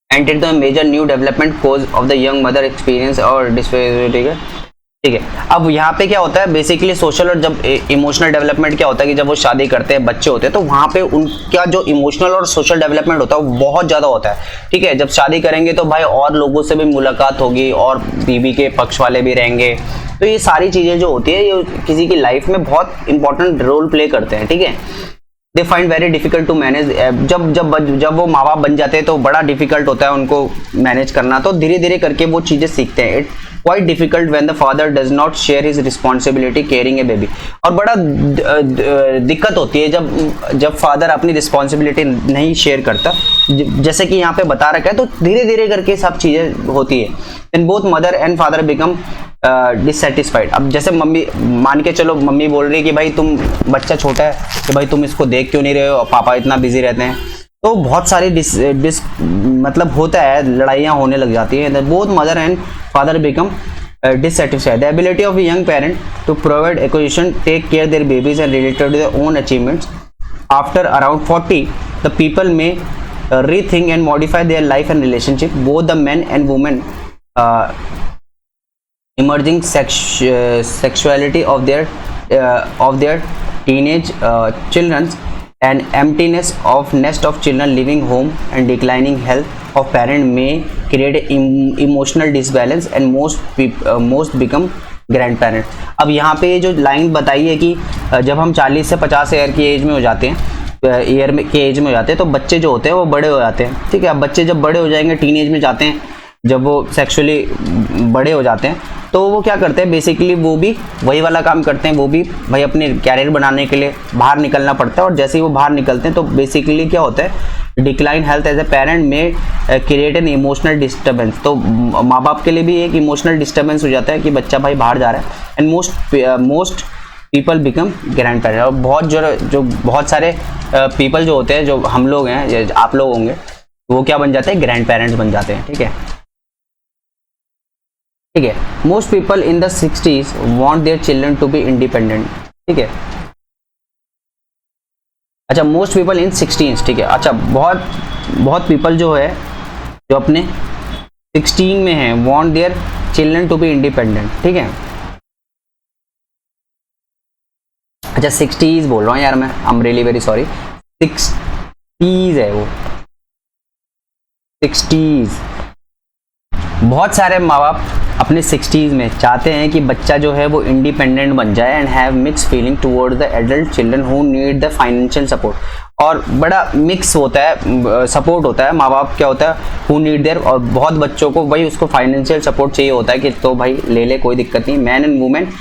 entered the major new development cause of the young mother experience और डिस्पेरिटी, ठीक है। अब यहाँ पे क्या होता है बेसिकली सोशल और जब इमोशनल डेवलपमेंट क्या होता है कि जब वो शादी करते हैं, बच्चे होते हैं, तो वहाँ पे उनका जो इमोशनल और सोशल डेवलपमेंट होता है वो बहुत ज़्यादा होता है, ठीक है। जब शादी करेंगे तो भाई और लोगों से भी मुलाकात होगी, और बीवी के पक्ष वाले भी रहेंगे, तो ये सारी चीज़ें जो होती है ये किसी की लाइफ में बहुत इंपॉर्टेंट रोल प्ले करते हैं, ठीक है। They find very difficult to manage. जब वो माँ बाप बन जाते हैं तो बड़ा डिफिकल्ट होता है उनको मैनेज करना, तो धीरे धीरे करके वो चीज़ें सीखते हैं। It quite difficult when the father does not share his responsibility caring A baby. और बड़ा दिक्कत होती है जब फादर अपनी रिस्पॉन्सिबिलिटी नहीं शेयर करता, जैसे कि यहाँ पे बता रखा है, तो धीरे धीरे करके सब चीज़ें होती है। And both mother and father become dissatisfied. अब जैसे मम्मी, मान के चलो मम्मी बोल रही है कि भाई तुम, बच्चा छोटा है, कि भाई तुम इसको देख क्यों नहीं रहे हो, पापा इतना बिजी रहते हैं, तो बहुत सारी मतलब होता है, लड़ाइयाँ होने लग जाती हैं। Both mother and father become dissatisfied. The ability of a young parent to provide acquisition, take care their babies and related to their own achievements. After around 40, the people may rethink and modify their life and relationship. Both the men and women emerging sexuality of their teenage children and emptiness of nest of children living home and declining health of parent may create emotional disbalance and most become grandparent। अब यहाँ पे जो लाइन बताई है कि जब हम 40 से 50 ईयर की एज में हो जाते हैं, के एज में हो जाते हैं, तो बच्चे जो होते हैं वो बड़े हो जाते हैं, ठीक है। अब बच्चे जब बड़े हो जाएंगे, टीन एज में जाते हैं, जब वो सेक्सुअली बड़े हो जाते हैं, तो वो क्या करते हैं बेसिकली, वो भी वही वाला काम करते हैं, वो भी भाई अपने कैरियर बनाने के लिए बाहर निकलना पड़ता है। और जैसे ही वो बाहर निकलते हैं तो बेसिकली क्या होता है, decline health as a parent में क्रिएट एन इमोशनल डिस्टर्बेंस। तो माँ बाप के लिए भी एक इमोशनल डिस्टर्बेंस हो जाता है कि बच्चा भाई बाहर जा रहा है। And most people become grand parent. और बहुत सारे पीपल जो होते हैं, जो हम लोग हैं, आप लोग होंगे, वो क्या बन जाते हैं, ग्रैंड पेरेंट्स बन जाते हैं, ठीक है, ठीक है। Most people in the 60s want their children to be independent, ठीक है। अच्छा मोस्ट पीपल इन 16, ठीक है। अच्छा बहुत पीपल जो है जो अपने 16 में है want their children to be independent, ठीक है। अच्छा 60s बोल रहा हूँ यार मैं, I am really very sorry, 60s है वो, 60s। बहुत सारे माँ बाप अपने 60s में चाहते हैं कि बच्चा जो है वो इंडिपेंडेंट बन जाए and have mix feeling towards the adult children who need the financial support. और बड़ा मिक्स होता है, सपोर्ट होता है, माँ बाप क्या होता है हु नीड देयर, और बहुत बच्चों को भाई उसको फाइनेंशियल सपोर्ट चाहिए होता है कि तो भाई ले ले कोई दिक्कत नहीं। Man and women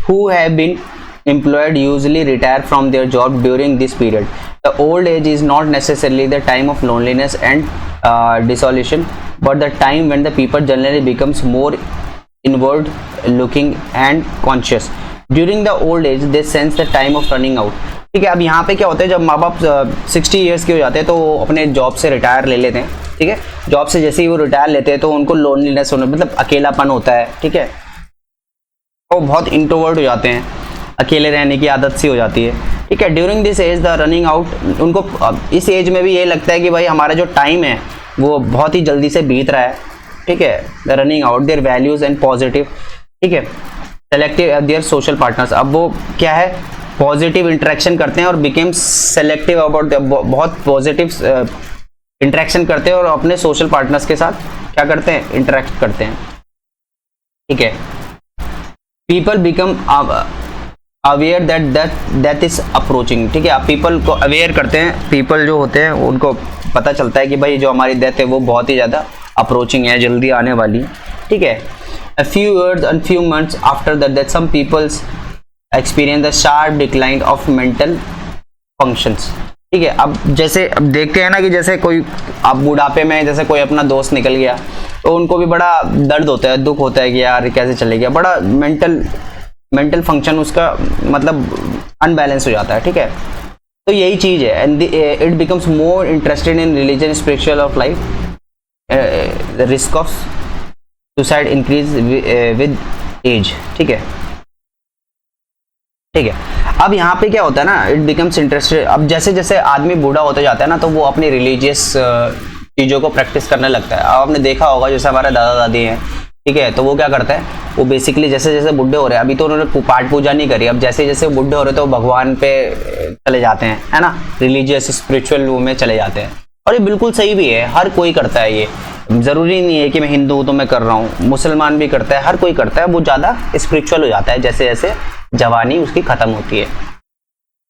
who have been employed usually retire from their job during this period. The old age is not necessarily the time of loneliness and dissolution, but the time when the people generally becomes more inward looking and conscious. During the old age they sense the time of running out, ठीक है। अब यहाँ पे क्या होता है, जब माँ बाप 60 ईयर्स के हो जाते हैं तो अपने जॉब से रिटायर ले लेते हैं, ठीक है। जॉब से जैसे ही वो रिटायर लेते हैं तो उनको लोनलीनेस होने मतलब अकेलापन होता है, ठीक है। वो बहुत इंट्रोवर्ट हो जाते हैं, अकेले रहने की आदत सी हो जाती है, ठीक है। During this age the running out, उनको इस एज में भी ये लगता है कि भाई हमारा जो टाइम है वो बहुत ही जल्दी से बीत रहा है, ठीक है। The running out there values and positive, ठीक है, सेलेक्टिव देयर सोशल पार्टनर्स। अब वो क्या है पॉजिटिव इंटरेक्शन करते हैं और बिकेम सेलेक्टिव अबाउट, बहुत पॉजिटिव इंटरेक्शन करते हैं और अपने सोशल पार्टनर्स के साथ क्या करते हैं इंटरेक्ट करते हैं, ठीक है। People become aware that death is approaching, ठीक है। आप पीपल को अवेयर करते हैं, पीपल जो होते हैं उनको पता चलता है कि भाई जो हमारी डेथ है वो बहुत ही ज़्यादा अप्रोचिंग है, जल्दी आने वाली, ठीक है। A few years and few months after that some people's experience the sharp decline of mental functions, ठीक है। अब जैसे अब देखते हैं ना कि जैसे कोई अब बुढ़ापे में जैसे कोई अपना दोस्त निकल गया तो उनको भी बड़ा दर्द होता है, दुख होता है कि यार कैसे चले गया, बड़ा मेंटल फंक्शन उसका मतलब अनबैलेंस हो जाता है, ठीक है। तो यही चीज है and it becomes more interested in religion spiritual of life, the risk of suicide increase with age, ठीक है, ठीक है। अब यहाँ पे क्या होता है ना, इट बिकम्स इंटरेस्टेड, अब जैसे जैसे आदमी बूढ़ा होता जाता है ना तो वो अपनी रिलीजियस चीज़ों को प्रैक्टिस करने लगता है। अब आपने देखा होगा जैसे हमारे दादा दादी हैं, ठीक है, तो वो क्या करता है, वो बेसिकली जैसे जैसे बुढ़े हो रहे हैं, अभी तो उन्होंने पाठ पूजा नहीं करी, अब जैसे जैसे बुढ़े हो रहे हैं तो भगवान पे चले जाते हैं, है ना, रिलीजियस स्पिरिचुअल वो में चले जाते हैं। और ये बिल्कुल सही भी है, हर कोई करता है, ये ज़रूरी नहीं है कि मैं हिंदू हूँ तो मैं कर रहा हूँ, मुसलमान भी करता है, हर कोई करता है, वो ज़्यादा स्पिरिचुअल हो जाता है जैसे जैसे जवानी उसकी ख़त्म होती है।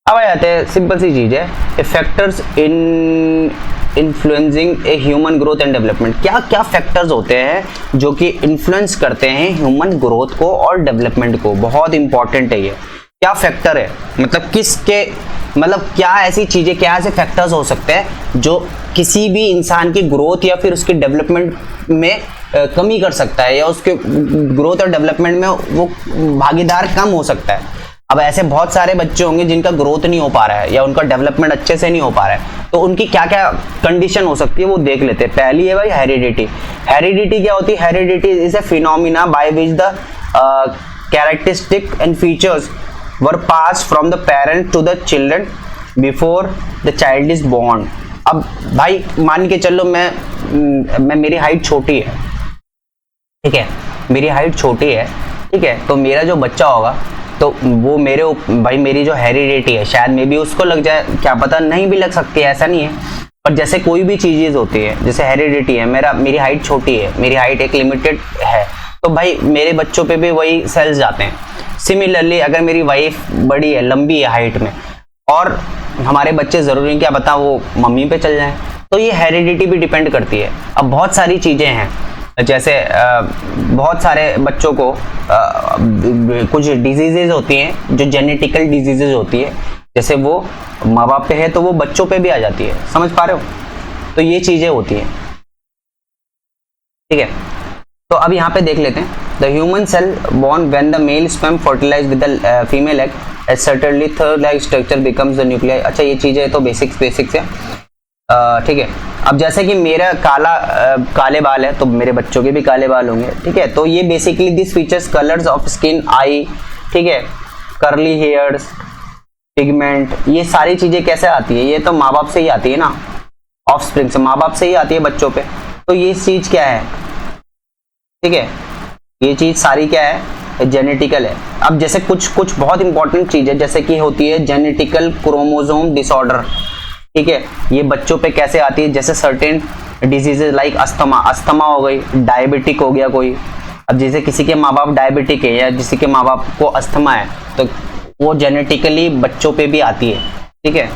अब आ जाते हैं, सिंपल सी चीज़ है, factors in influencing a human growth and development. क्या क्या फैक्टर्स होते हैं जो कि इन्फ्लुएंस करते हैं ह्यूमन ग्रोथ को और डेवलपमेंट को, बहुत इंपॉर्टेंट है ये। क्या फैक्टर है मतलब किसके, मतलब क्या ऐसी चीज़ें, क्या ऐसे फैक्टर्स हो सकते हैं जो किसी भी इंसान की ग्रोथ या फिर उसके डेवलपमेंट में कमी कर सकता है या उसके ग्रोथ और डेवलपमेंट में वो भागीदार कम हो सकता है। अब ऐसे बहुत सारे बच्चे होंगे जिनका ग्रोथ नहीं हो पा रहा है या उनका डेवलपमेंट अच्छे से नहीं हो पा रहा है, तो उनकी क्या क्या कंडीशन हो सकती है वो देख लेते हैं। पहली है भाई हेरिडिटी। हेरिडिटी क्या होती है? Heredity is a phenomena by which the characteristic and features were pass from the parent to the children before the child is born. अब भाई मान के चलो मैं मेरी हाइट छोटी है, ठीक है, मेरी हाइट छोटी है, ठीक है, तो मेरा जो बच्चा होगा तो वो मेरे भाई मेरी जो हेरिडिटी है शायद मे भी उसको लग जाए, क्या पता नहीं भी लग सकती है, ऐसा नहीं है। पर जैसे कोई भी चीज़ होती है, जैसे हेरिडिटी है, मेरी हाइट छोटी है, मेरी हाइट एक लिमिटेड है, तो भाई मेरे बच्चों पे भी वही सेल्स जाते हैं। सिमिलरली अगर मेरी वाइफ बड़ी है, लंबी है हाइट में, और हमारे बच्चे ज़रूरी है क्या बता वो मम्मी पे चल जाएं, तो ये हेरिडिटी भी डिपेंड करती है। अब बहुत सारी चीज़ें हैं, जैसे बहुत सारे बच्चों को कुछ डिजीजेज होती हैं जो जेनेटिकल डिजीजेज होती है, जैसे वो माँ बाप पे है तो वो बच्चों पे भी आ जाती है, समझ पा रहे हो? तो ये चीज़ें होती हैं, ठीक है। तो अब यहाँ पे देख लेते हैं, the human cell born when the male sperm fertilise with the female egg as certainly third like structure becomes the nuclei. अच्छा ये चीज़ें तो बेसिक्स है, ठीक है। अब जैसे कि मेरा काले बाल है तो मेरे बच्चों के भी काले बाल होंगे, ठीक है। तो ये basically this features colours of skin, eye, ठीक है, कर्ली हेयर्स, पिगमेंट, ये सारी चीजें कैसे आती है? ये तो माँ बाप से ही आती है ना, ऑफस्प्रिंग से, माँ बाप से ही आती है बच्चों पे। तो ये चीज क्या है? ठीक है, ये चीज सारी क्या है? जेनेटिकल है। अब जैसे कुछ बहुत इंपॉर्टेंट चीज है, जैसे कि होती है जेनेटिकल क्रोमोसोम डिसऑर्डर। ठीक है, ये बच्चों पे कैसे आती है? जैसे सर्टेन डिजीजेज लाइक अस्थमा हो गई, डायबिटिक हो गया कोई। अब जैसे किसी के माँ बाप डायबिटिक है या किसी के माँ बाप को अस्थमा है, तो वो जेनेटिकली बच्चों पे भी आती है। ठीक है,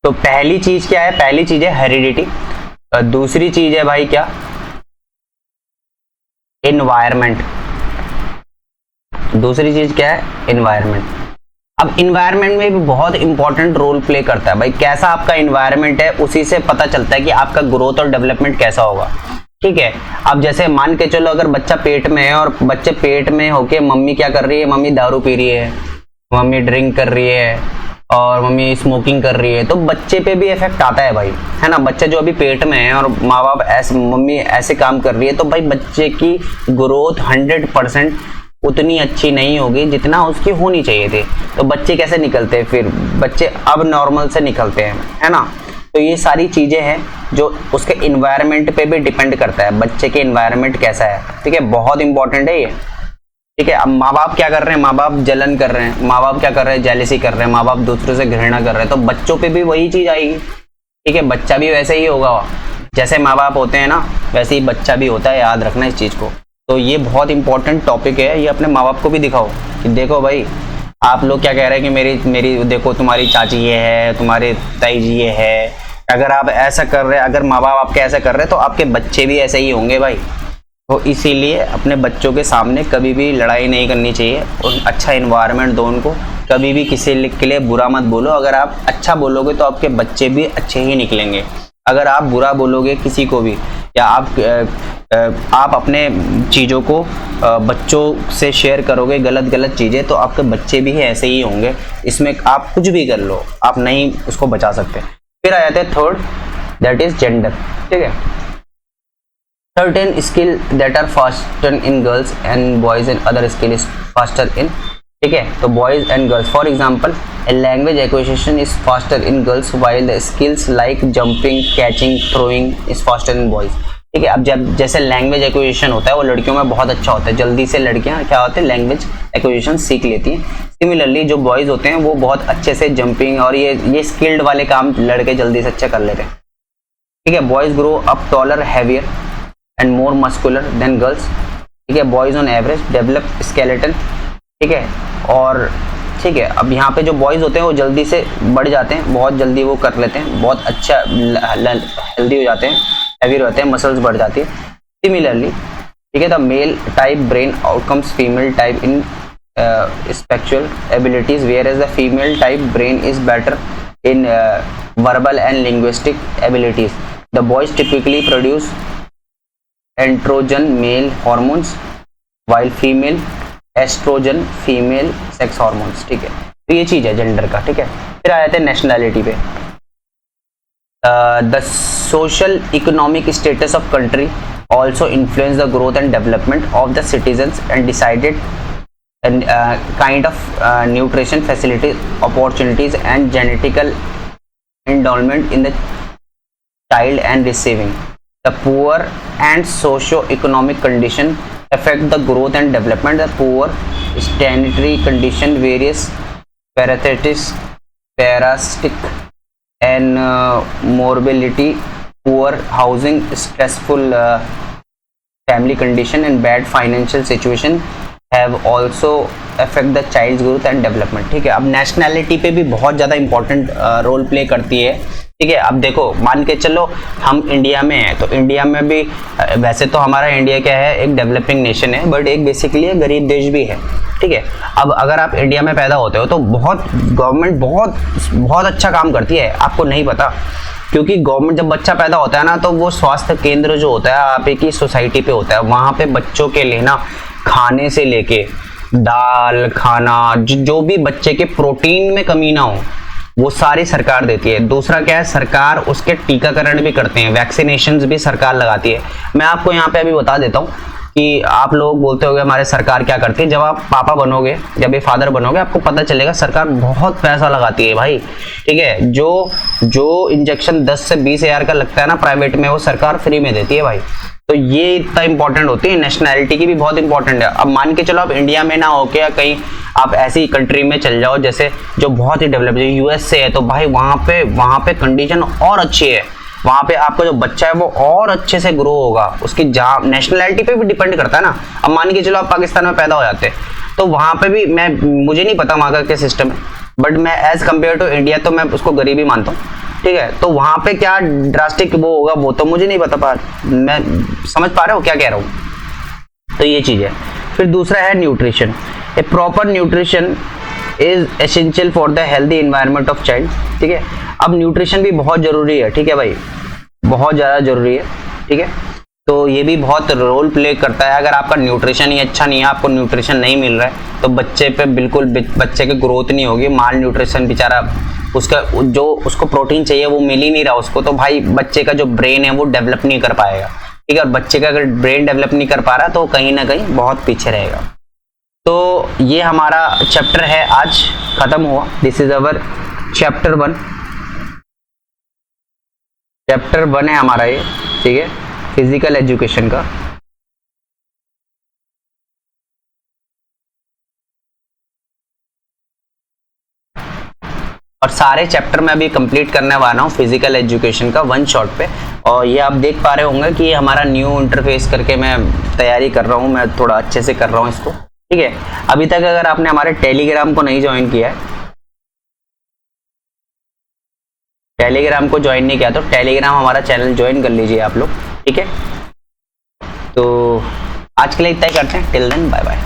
तो पहली चीज क्या है? पहली चीज है हेरिडिटी। दूसरी चीज है भाई क्या? एनवायरमेंट। दूसरी चीज क्या है? एनवायरमेंट। अब इन्वायरमेंट में भी बहुत इंपॉर्टेंट रोल प्ले करता है भाई। कैसा आपका इन्वायरमेंट है, उसी से पता चलता है कि आपका ग्रोथ और डेवलपमेंट कैसा होगा। ठीक है, अब जैसे मान के चलो अगर बच्चा पेट में है और बच्चे पेट में होके मम्मी क्या कर रही है? मम्मी दारू पी रही है, मम्मी ड्रिंक कर रही है और मम्मी स्मोकिंग कर रही है, तो बच्चे पे भी इफेक्ट आता है भाई, है ना। बच्चा जो अभी पेट में है और माँ बाप ऐसे, मम्मी ऐसे काम कर रही है, तो भाई बच्चे की ग्रोथ 100% उतनी अच्छी नहीं होगी जितना उसकी होनी चाहिए थी। तो बच्चे कैसे निकलते हैं फिर? बच्चे अब नॉर्मल से निकलते हैं, है ना। तो ये सारी चीजें हैं जो उसके इन्वायरमेंट पे भी डिपेंड करता है, बच्चे के इन्वायरमेंट कैसा है। ठीक है, बहुत इंपॉर्टेंट है ये। ठीक है, अब माँ बाप क्या कर रहे हैं? माँ बाप जलन कर रहे हैं, माँ बाप क्या कर रहे हैं? जेलेसी कर रहे हैं, माँ बाप दूसरों से घृणा कर रहे हैं, तो बच्चों पे भी वही चीज आएगी। ठीक है, बच्चा भी वैसे ही होगा, जैसे माँ बाप होते हैं ना वैसे ही बच्चा भी होता है, याद रखना इस चीज को। तो ये बहुत इंपॉर्टेंट टॉपिक है, ये अपने माँ बाप को भी दिखाओ कि देखो भाई आप लोग क्या कह रहे हैं कि मेरी देखो तुम्हारी चाची ये है, तुम्हारे ताई जी ये है। अगर आप ऐसा कर रहे हैं, अगर माँ बाप आपके ऐसा कर रहे हैं, तो आपके बच्चे भी ऐसे ही होंगे भाई। तो इसीलिए अपने बच्चों के सामने कभी भी लड़ाई नहीं करनी चाहिए और अच्छा इन्वायरमेंट दो उनको। कभी भी किसी के लिए बुरा मत बोलो। अगर आप अच्छा बोलोगे तो आपके बच्चे भी अच्छे ही निकलेंगे। अगर आप बुरा बोलोगे किसी को भी, या आप अपने चीज़ों को बच्चों से शेयर करोगे गलत चीज़ें, तो आपके बच्चे भी ऐसे ही होंगे। इसमें आप कुछ भी कर लो, आप नहीं उसको बचा सकते। फिर आ जाते हैं थर्ड, दैट इज जेंडर। ठीक है, certain skill that are faster in girls and boys and other skill is faster in, ठीक है, तो boys and girls, for example a language acquisition is faster in girls while the skills like jumping, catching, throwing is faster in boys। ठीक है, अब जब जैसे लैंग्वेज एक्विजिशन होता है वो लड़कियों में बहुत अच्छा होता है, जल्दी से लड़कियां क्या होते हैं? लैंग्वेज एक्विजिशन सीख लेती हैं। सिमिलरली जो बॉयज होते हैं वो बहुत अच्छे से जंपिंग और ये स्किल्ड वाले काम लड़के जल्दी से अच्छे कर लेते हैं। ठीक है, boys grow up taller, heavier and more muscular than girls. ठीक है, boys on average develop skeleton. ठीक है, और ठीक है, अब यहाँ पे जो बॉयज होते हैं वो जल्दी से बढ़ जाते हैं, बहुत जल्दी वो कर लेते हैं, बहुत अच्छा हेल्दी हो जाते हैं, हैवी रहते हैं, मसल्स बढ़ जाती है। सिमिलरली ठीक है, the male type brain outcomes female type in spatial abilities, whereas the female type brain is better in verbal and linguistic abilities. The boys typically produce androgen male hormones while female estrogen female sex hormones। ठीक है, तो ये चीज है जेंडर का। ठीक है, फिर आ जाते हैं नेशनैलिटी पे। The social economic status of country also influence the growth and development of the citizens and decided and kind of nutrition facilities, opportunities and genetical endowment in the child and receiving. The poor and socio-economic condition affect the growth and development. The poor sanitary condition, various parasitic and morbidity, poor housing, stressful family condition and bad financial situation have also affect the child's growth and development। ठीक है, अब नेशनैलिटी पे भी बहुत ज़्यादा इंपॉर्टेंट रोल प्ले करती है। ठीक है, अब देखो मान के चलो हम इंडिया में हैं, तो इंडिया में भी वैसे तो हमारा इंडिया क्या है? एक डेवलपिंग नेशन है, बट एक बेसिकली गरीब देश भी है। ठीक है, अब अगर आप इंडिया में पैदा होते हो तो गवर्नमेंट बहुत अच्छा काम करती है, आपको नहीं पता। क्योंकि गवर्नमेंट जब बच्चा पैदा होता है ना, तो वो स्वास्थ्य केंद्र जो होता है आप एक ही सोसाइटी पे होता है, वहाँ पे बच्चों के लिए ना खाने से लेके दाल खाना, जो भी बच्चे के प्रोटीन में कमी ना हो वो सारी सरकार देती है। दूसरा क्या है? सरकार उसके टीकाकरण भी करते हैं, वैक्सीनेशंस भी सरकार लगाती है। मैं आपको यहाँ पे अभी बता देता हूँ कि आप लोग बोलते होगे हमारे सरकार क्या करती है, जब आप पापा बनोगे, जब ये फादर बनोगे, आपको पता चलेगा सरकार बहुत पैसा लगाती है भाई, ठीक है। जो इंजेक्शन 10 से 20 हज़ार का लगता है ना प्राइवेट में, वो सरकार फ्री में देती है भाई। तो ये इतना इंपॉर्टेंट होती है। नेशनैलिटी की भी बहुत इंपॉर्टेंट है। अब मान के चलो आप इंडिया में ना होके या कहीं आप ऐसी कंट्री में चल जाओ जैसे जो बहुत ही डेवलप, जैसे यूएसए है, तो भाई वहाँ पे कंडीशन और अच्छी है। वहाँ पे आपका जो बच्चा है वो और अच्छे से ग्रो होगा, उसकी नेशनैलिटी पे भी डिपेंड करता है ना। अब मान के चलो आप पाकिस्तान में पैदा हो जाते हैं, तो वहाँ पे भी मुझे नहीं पता वहाँ का क्या सिस्टम है, बट मैं एज कम्पेयर टू इंडिया तो मैं उसको गरीबी मानता हूँ, ठीक है। तो वहाँ पे क्या ड्रास्टिक वो होगा वो तो मुझे नहीं पता, मैं समझ पा रहे हो क्या कह रहा हूँ। तो ये चीज़ है। फिर दूसरा है nutrition. A proper nutrition is essential for the healthy environment of child, ठीक है। अब न्यूट्रिशन भी बहुत जरूरी है, ठीक है भाई, बहुत ज़्यादा जरूरी है, ठीक है। तो ये भी बहुत रोल प्ले करता है। अगर आपका न्यूट्रिशन ही अच्छा नहीं है, आपको न्यूट्रिशन नहीं मिल रहा है, तो बच्चे पे बिल्कुल बच्चे की ग्रोथ नहीं होगी। माल न्यूट्रिशन बेचारा, उसका जो उसको प्रोटीन चाहिए वो मिल ही नहीं रहा उसको, तो भाई बच्चे का जो ब्रेन है वो डेवलप नहीं कर पाएगा, ठीक है। और बच्चे का अगर ब्रेन डेवलप नहीं कर पा रहा तो कहीं ना कहीं बहुत पीछे रहेगा। तो ये हमारा चैप्टर है, आज खत्म हुआ। This is our chapter 1। Chapter 1 है हमारा ये, ठीक है, फिजिकल एजुकेशन का। और सारे चैप्टर में अभी कंप्लीट करने वाला हूँ फिजिकल एजुकेशन का 1 शॉट पे। और ये आप देख पा रहे होंगे कि हमारा न्यू इंटरफेस करके मैं तैयारी कर रहा हूँ, मैं थोड़ा अच्छे से कर रहा हूँ इसको, ठीक है। अभी तक अगर आपने हमारे टेलीग्राम को नहीं ज्वाइन किया है, टेलीग्राम को ज्वाइन नहीं किया तो टेलीग्राम हमारा चैनल ज्वाइन कर लीजिए आप लोग, ठीक है। तो आज के लिए इतना ही करते हैं। Till then bye bye.